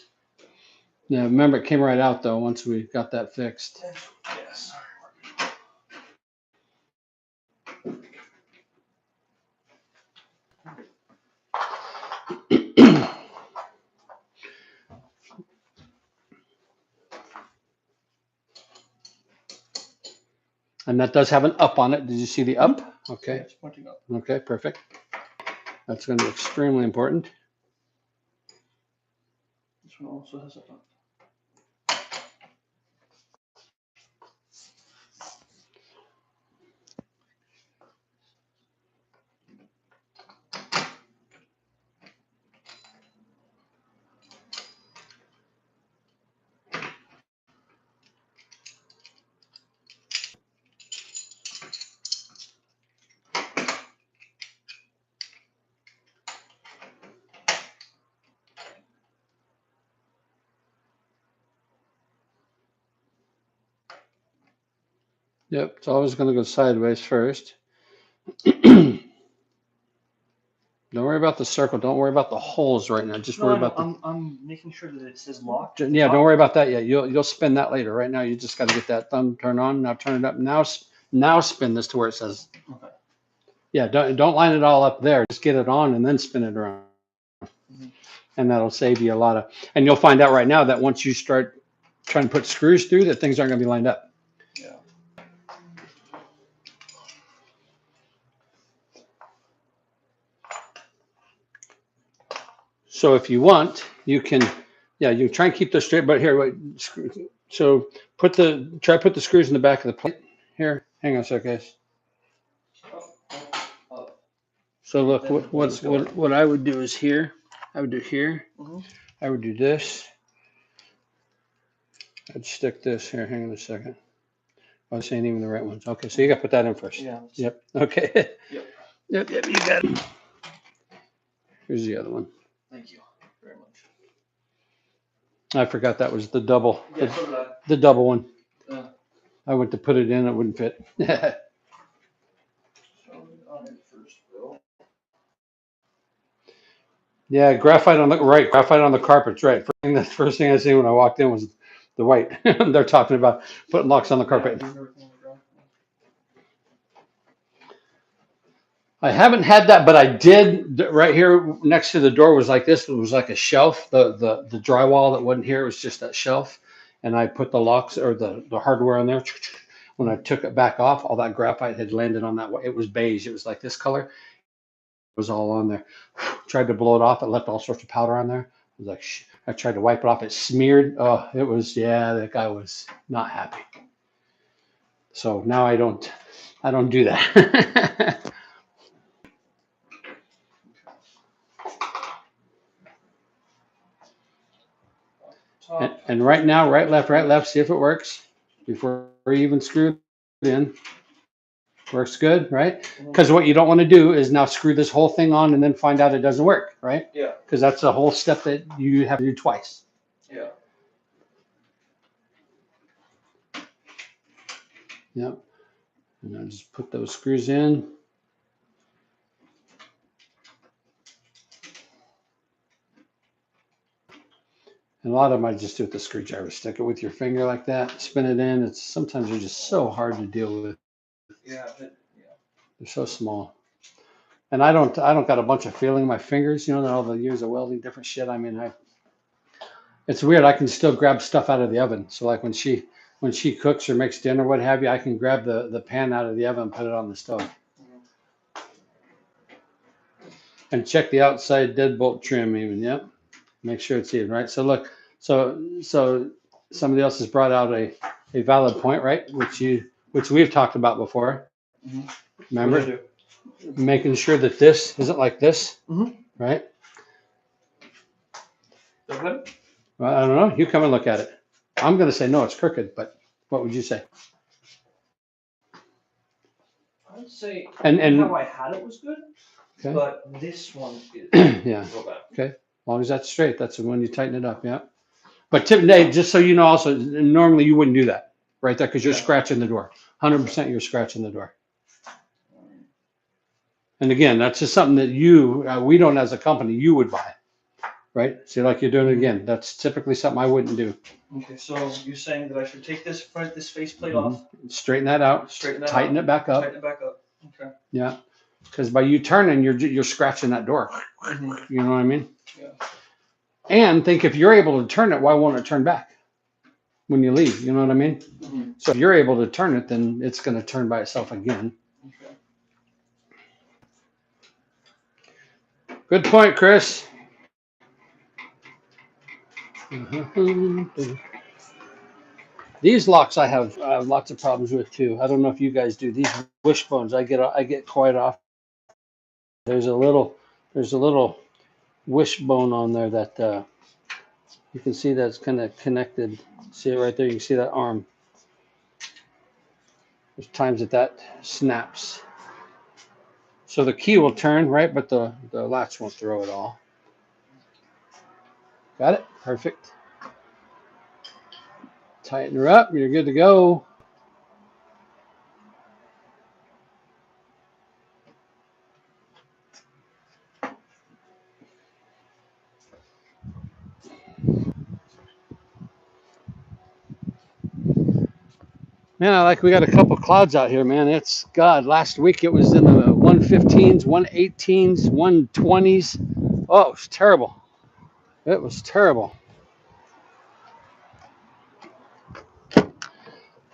Speaker 1: yeah, remember it came right out though once we got that fixed.
Speaker 2: Yes.
Speaker 1: And that does have an up on it. Did you see the up?
Speaker 2: Yeah,
Speaker 1: Okay.
Speaker 2: it's pointing up.
Speaker 1: Okay, perfect. That's going to be extremely important.
Speaker 2: This one also has a up.
Speaker 1: Yep, it's always going to go sideways first. Don't worry about the circle. Don't worry about the holes right now. Just worry about the.
Speaker 2: I'm making sure that it says locked.
Speaker 1: Yeah, don't worry about that yet. You'll spin that later. Right now, you just got to get that thumb turned on. Now turn it up. Now spin this to where it says.
Speaker 2: Okay.
Speaker 1: Yeah, don't line it all up there. Just get it on and then spin it around, and that'll save you a lot of. And you'll find out right now that once you start trying to put screws through, that things aren't going to be lined up.
Speaker 2: Yeah.
Speaker 1: So if you want, you can, yeah, you try and keep those straight. But here, wait, so put the screws in the back of the plate. Here, hang on a sec, guys. So look, what I would do is here, I would do here, I would do this. I'd stick this here. Hang on a second. I was saying even the right ones. Okay, so you got to put that in first.
Speaker 2: Yeah.
Speaker 1: Yep. Okay.
Speaker 2: Yep.
Speaker 1: Yep. You got it. Here's the other one.
Speaker 2: Thank you very much.
Speaker 1: I forgot that was the double.
Speaker 2: Yeah, so did I.
Speaker 1: The double one.
Speaker 2: Yeah.
Speaker 1: I went to put it in, it wouldn't fit. Yeah, graphite on the carpet's right. First thing I seen when I walked in was the white. They're talking about putting locks on the carpet. I haven't had that, but I did. Right here next to the door was like this. It was like a shelf. The drywall that wasn't here was just that shelf, and I put the locks or the hardware on there. When I took it back off, all that graphite had landed on that. It was beige. It was like this color. It was all on there. Tried to blow it off. It left all sorts of powder on there. I was like, I tried to wipe it off. It smeared. Oh, it was, yeah, that guy was not happy. So now I don't do that. and right now, right, left, see if it works before you even screw it in. Works good, right? Because what you don't want to do is now screw this whole thing on and then find out it doesn't work, right?
Speaker 2: Yeah.
Speaker 1: Because that's a whole step that you have to do twice.
Speaker 2: Yeah.
Speaker 1: Yep. And I just put those screws in. And a lot of them I just do with the screwdriver. Stick it with your finger like that, spin it in. It's sometimes they're just so hard to deal with.
Speaker 2: Yeah.
Speaker 1: They're so small. And I don't got a bunch of feeling in my fingers, all the years of welding different shit. I mean, it's weird. I can still grab stuff out of the oven. So like when she cooks or makes dinner, what have you, I can grab the pan out of the oven and put it on the stove. And check the outside deadbolt trim even. Yep. Make sure it's even, right? So look, so somebody else has brought out a valid point, right? Which we've talked about before.
Speaker 2: Mm-hmm.
Speaker 1: Remember? Making sure that this isn't like this, right?
Speaker 2: Okay.
Speaker 1: Well, I don't know. You come and look at it. I'm going to say no, it's crooked, but what would you say?
Speaker 2: I would say
Speaker 1: and
Speaker 2: how I had it was good, okay. But this one is
Speaker 1: yeah. Real bad. Okay. As long as that's straight, that's when you tighten it up, yeah. But today, just so you know, also normally you wouldn't do that right there because you're scratching the door. 100% you're scratching the door. And again, that's just something that we don't as a company, you would buy, right? See, like you're doing it again. That's typically something I wouldn't do.
Speaker 2: Okay, so you're saying that I should take this faceplate off,
Speaker 1: straighten that out, tighten it back up.
Speaker 2: Tighten it back up. Okay.
Speaker 1: Yeah, because by you turning, you're scratching that door. You know what I mean?
Speaker 2: Yeah.
Speaker 1: And think if you're able to turn it, why won't it turn back when you leave? You know what I mean? So if you're able to turn it, then it's going to turn by itself again. Good point, Chris. These locks I have lots of problems with too. I don't know if you guys do. These wishbones I get quite often. There's a little wishbone on there that you can see that's kind of connected. See it right there? You can see that arm. There's times that snaps. So the key will turn, right? But the latch won't throw it all. Got it? Perfect. Tighten her up. You're good to go. Man, like we got a couple clouds out here, man. It's God. Last week it was in the 115s, 118s, 120s. Oh, it was terrible. It was terrible.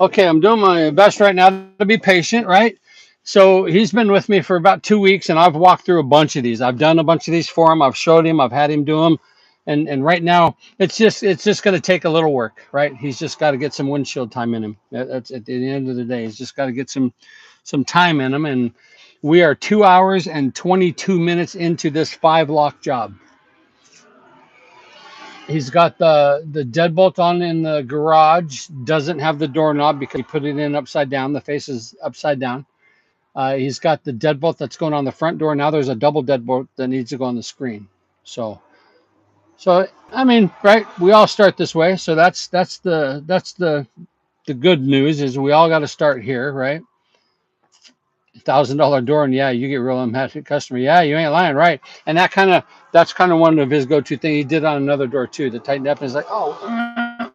Speaker 1: Okay, I'm doing my best right now to be patient, right? So he's been with me for about 2 weeks, and I've walked through a bunch of these. I've done a bunch of these for him. I've showed him. I've had him do them, and right now it's just going to take a little work, right? He's just got to get some windshield time in him. That's at the end of the day. He's just got to get some time in him, and we are 2 hours and 22 minutes into this 5 lock job. He's got the deadbolt on in the garage. Doesn't have the doorknob because he put it in upside down. The face is upside down. He's got the deadbolt that's going on the front door. Now there's a double deadbolt that needs to go on the screen. So I mean, right? We all start this way. So that's the good news is we all got to start here, right? $1,000 door, and yeah, you get real unhappy customer. Yeah, you ain't lying, right? And that's kind of one of his go-to things. He did on another door too. To tighten up, and he's like, oh,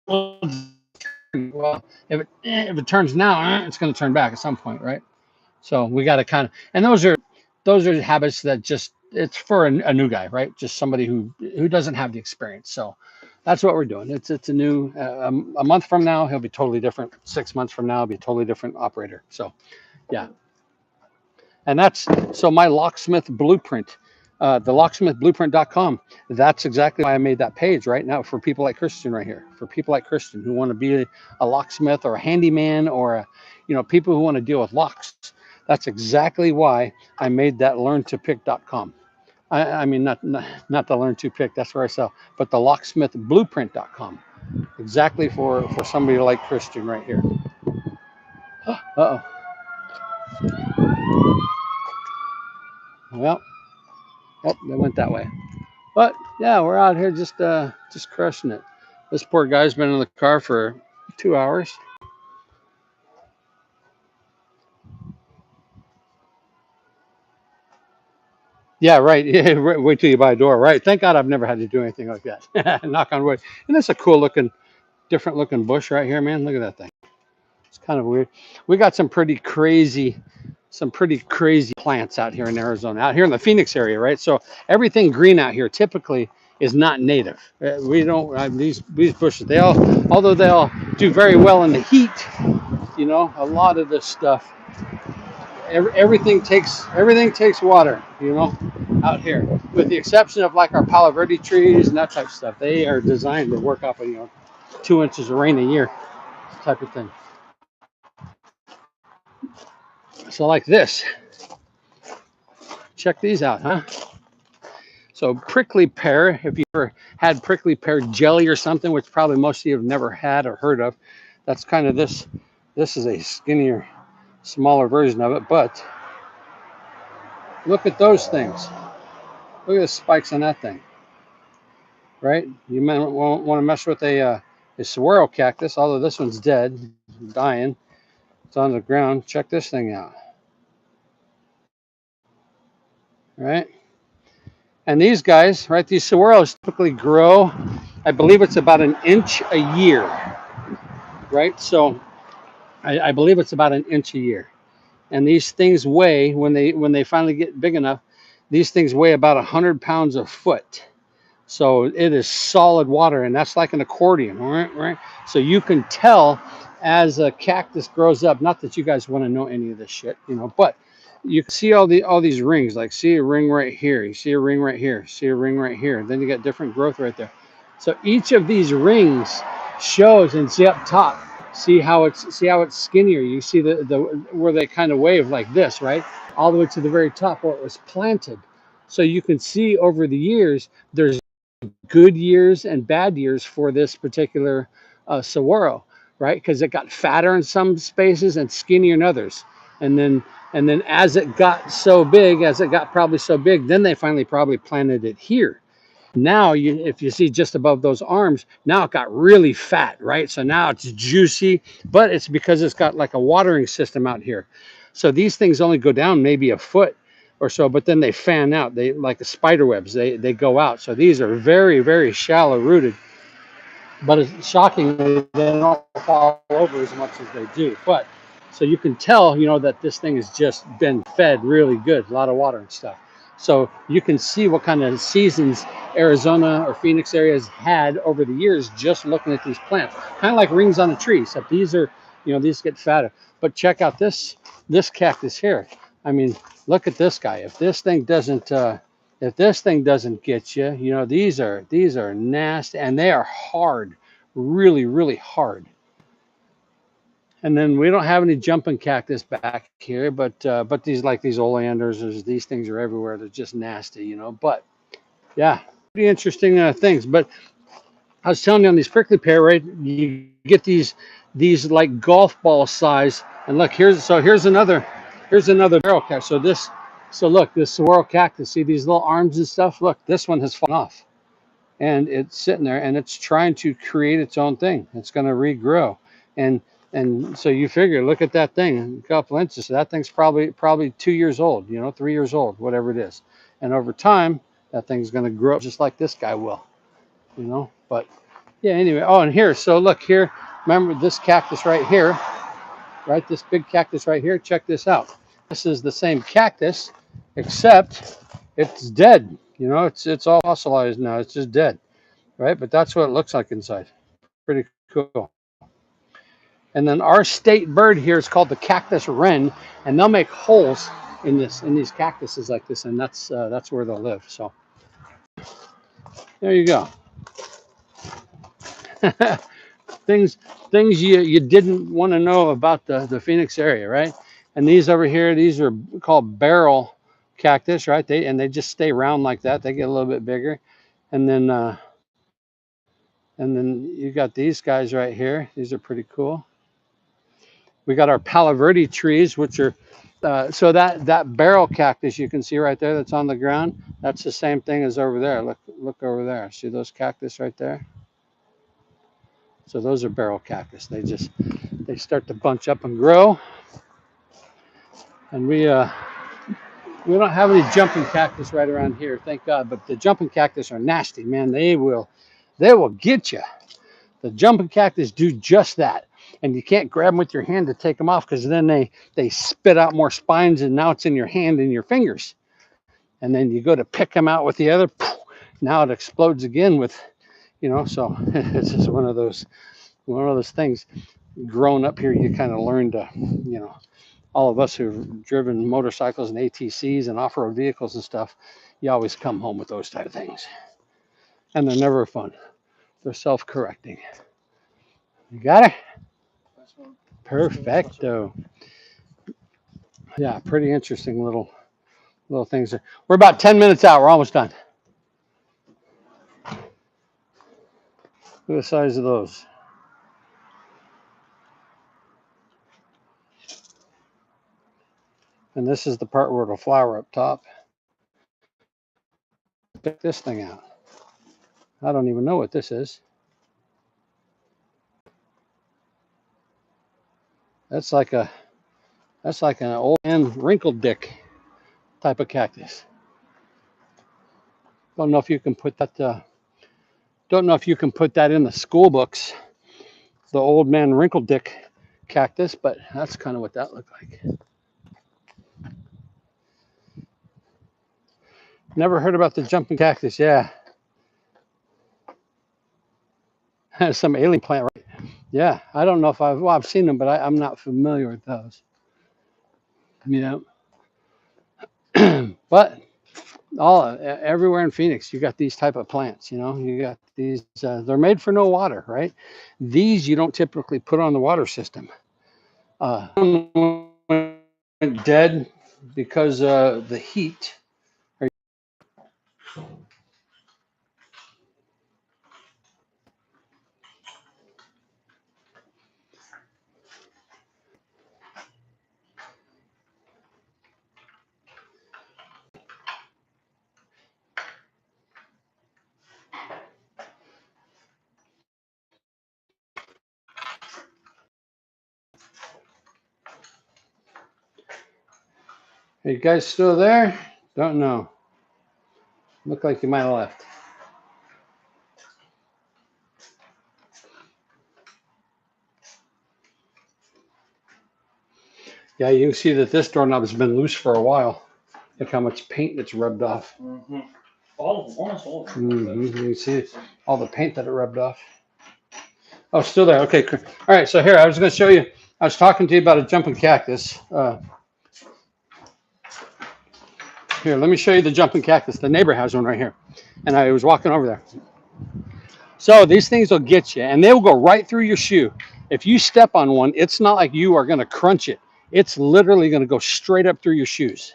Speaker 1: well, if it turns now, it's going to turn back at some point, right? So we got to kind of, and those are habits that just it's for a new guy, right? Just somebody who doesn't have the experience. So that's what we're doing. It's a new a month from now he'll be totally different. 6 months from now he'll be a totally different operator. So yeah. And that's so my locksmith blueprint, the locksmithblueprint.com. That's exactly why I made that page right now for people like Christian right here. For people like Christian who want to be a locksmith or a handyman or people who want to deal with locks. That's exactly why I made that learntopick.com. I mean not the learn to pick. That's where I sell, but the locksmithblueprint.com. Exactly for somebody like Christian right here. Uh-oh. Well, they went that way. But yeah, we're out here just crushing it. This poor guy's been in the car for 2 hours. Yeah, right. Yeah, wait till you buy a door. Right. Thank God I've never had to do anything like that. Knock on wood. And that's a cool looking, different looking bush right here, man. Look at that thing. It's kind of weird. We got some pretty crazy plants out here in Arizona, out here in the Phoenix area, right? So everything green out here typically is not native. We don't these bushes. Although they all do very well in the heat, a lot of this stuff. Everything takes water, out here, with the exception of like our Palo Verde trees and that type of stuff. They are designed to work off of 2 inches of rain a year, type of thing. So like this, check these out, huh? So prickly pear, if you ever had prickly pear jelly or something, which probably most of you have never had or heard of, that's kind of this. This is a skinnier, smaller version of it, but look at those things. Look at the spikes on that thing, right? You might want to mess with a saguaro cactus, although this one's dead, dying. It's on the ground. Check this thing out, right? And these guys, right, these saguaros typically grow, I believe it's about an inch a year, right? So I believe it's about an inch a year. And these things weigh, when they finally get big enough, these things weigh about 100 pounds a foot. So it is solid water, and that's like an accordion, right? So you can tell as a cactus grows up, not that you guys want to know any of this shit, but you can see all these rings, like see a ring right here, you see a ring right here, see a ring right here, then you got different growth right there. So each of these rings shows, and see up top, see how it's skinnier. You see the where they kind of wave like this, right? All the way to the very top where it was planted. So you can see over the years, there's good years and bad years for this particular saguaro, right? Because it got fatter in some spaces and skinnier in others. And then as it got probably so big, then they finally probably planted it here. Now, if you see just above those arms, now it got really fat, right? So now it's juicy, but it's because it's got like a watering system out here. So these things only go down maybe a foot or so, but then they fan out. They like the spider webs. They go out. So these are very, very shallow rooted. but it's shockingly they don't fall over as much as they do. But so you can tell, that this thing has just been fed really good, a lot of water and stuff. So you can see what kind of seasons Arizona or Phoenix area has had over the years just looking at these plants. Kind of like rings on a tree, except these are, these get fatter. But check out this cactus here. I mean, look at this guy. If this thing doesn't get you, these are nasty and they are hard, really, really hard. And then we don't have any jumping cactus back here, but these oleanders, these things are everywhere. They're just nasty. But yeah, pretty interesting things. But I was telling you on these prickly pear, right? You get these like golf ball size. And look, here's another barrel cactus. So look, this saguaro cactus. See these little arms and stuff? Look, this one has fallen off, and it's sitting there, and it's trying to create its own thing. It's going to regrow, and and so you figure, look at that thing, a couple inches. So that thing's probably 2 years old, 3 years old, whatever it is, and over time that thing's going to grow up just like this guy will. But yeah, anyway. Oh, and here, so look here. Remember this cactus right here, right? This big cactus right here. Check this out. This is the same cactus, except it's dead. It's all fossilized now. It's just dead, right? But that's what it looks like inside. Pretty cool. And then our state bird here is called the cactus wren, and they'll make holes in these cactuses like this, and that's where they'll live. So there you go. things things you didn't want to know about the Phoenix area, right? And these over here, these are called barrel cactus, right? They just stay round like that. They get a little bit bigger, and then you got these guys right here. These are pretty cool. We got our Palo Verde trees, which are so that barrel cactus you can see right there that's on the ground. That's the same thing as over there. Look over there. See those cactus right there? So those are barrel cactus. They start to bunch up and grow. And we don't have any jumping cactus right around here, thank God. But the jumping cactus are nasty, man. They will get you. The jumping cactus do just that. And you can't grab them with your hand to take them off, because then they spit out more spines, and now it's in your hand and your fingers. And then you go to pick them out with the other, now it explodes again so it's just one of those things. Growing up here, you kind of learn to, all of us who've driven motorcycles and ATCs and off-road vehicles and stuff, you always come home with those type of things. And they're never fun. They're self-correcting. You got it? Perfecto. Yeah, pretty interesting little things. We're about 10 minutes out. We're almost done. Look at the size of those. And this is the part where it'll flower up top. Check this thing out. I don't even know what this is. That's like an old man wrinkled dick type of cactus. Don't know if you can put that. Don't know if you can put that in the school books. The old man wrinkled dick cactus, but that's kind of what that looked like. Never heard about the jumping cactus. Yeah, some alien plant, right? Yeah, I don't know if I've seen them, but I'm not familiar with those. Yeah, but everywhere in Phoenix, you got these type of plants. You got these. They're made for no water, right? These you don't typically put on the water system. Dead because the heat. Are you guys still there? Don't know. Look like you might have left. Yeah, you can see that this doorknob has been loose for a while. Look how much paint it's rubbed off.
Speaker 2: Mm-hmm. All of them, almost all of them.
Speaker 1: Mm-hmm. You can see all the paint that it rubbed off. Oh, still there. Okay. All right. So here, I was going to show you. I was talking to you about a jumping cactus. Here, let me show you the jumping cactus. The neighbor has one right here. And I was walking over there. So these things will get you, and they will go right through your shoe. If you step on one, it's not like you are going to crunch it. It's literally going to go straight up through your shoes.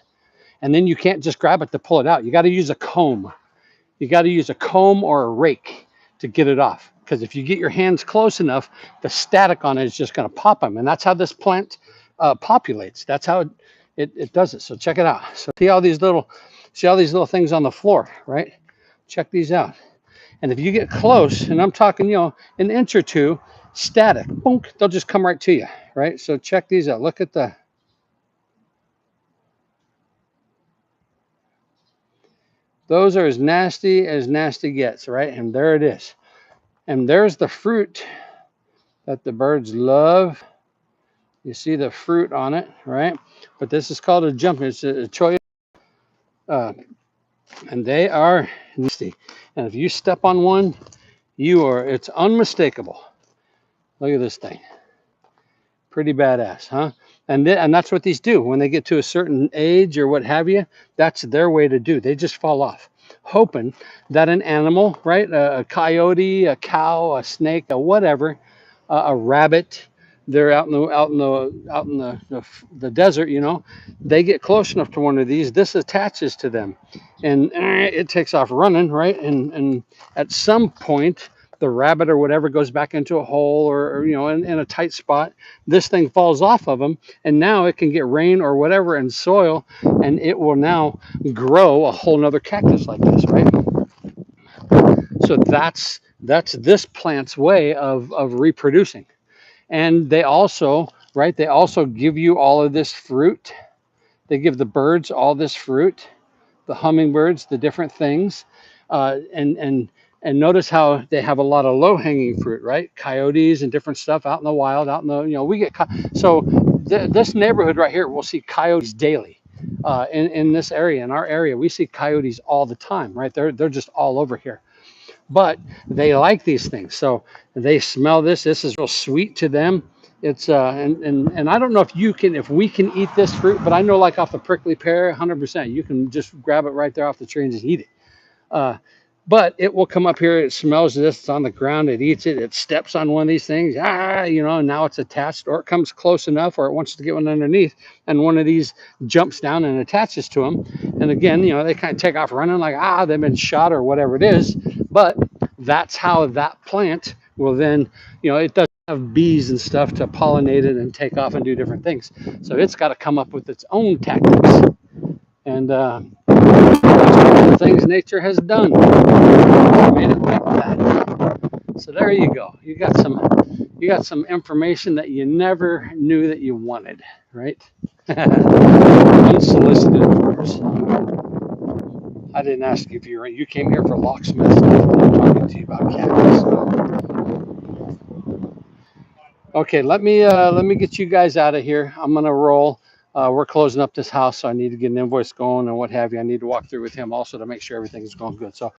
Speaker 1: And then you can't just grab it to pull it out. You got to use a comb. You got to use a comb or a rake to get it off. Because if you get your hands close enough, the static on it is just going to pop them. And that's how this plant populates. That's how it does it. So check it out. So see all these little things on the floor, right? Check these out. And if you get close, and I'm talking, you know, an inch or two, static, boom, they'll just come right to you, right? So check these out. Look at the, those are as nasty gets, right? And there it is. And there's the fruit that the birds love. You see the fruit on it, right? But this is called a jump. It's a cholla, and they are nasty. And if you step on one, it's unmistakable. Look at this thing. Pretty badass, huh? And that's what these do. When they get to a certain age or what have you, that's their way to do. They just fall off, hoping that an animal, right, a coyote, a cow, a snake, a whatever, a rabbit, they're out in the desert, you know, they get close enough to one of these, this attaches to them, and it takes off running, right? And at some point, the rabbit or whatever goes back into a hole or you know, in a tight spot. This thing falls off of them, and now it can get rain or whatever and soil, and it will now grow a whole nother cactus like this, right? So that's this plant's way of reproducing. And they also, right, they also give you all of this fruit. They give the birds all this fruit, the hummingbirds, the different things, and notice how they have a lot of low-hanging fruit, right? Coyotes and different stuff out in the wild, out in the, you know, we get so this neighborhood right here, we'll see coyotes daily. In this area, in our area, we see coyotes all the time, right? They're just all over here. But they like these things, so they smell this. This is real sweet to them. It's and I don't know if we can eat this fruit, but I know like off the prickly pear, 100%, you can just grab it right there off the tree and just eat it. But it will come up here. It smells this. It's on the ground. It eats it. It steps on one of these things. You know, and now it's attached, or it comes close enough, or it wants to get one underneath, and one of these jumps down and attaches to them. And again, you know, they kind of take off running like they've been shot or whatever it is. But that's how that plant will then, you know, it doesn't have bees and stuff to pollinate it and take off and do different things. So it's got to come up with its own tactics. And that's one of the things nature has done. It's made it like that. So there you go. You got some information that you never knew that you wanted, right? Unsolicited, of course. I didn't ask you if you came here for Locksmith. I'm talking to you about cactus. Okay, let me get you guys out of here. I'm gonna roll. We're closing up this house, so I need to get an invoice going and what have you. I need to walk through with him also to make sure everything's going good. So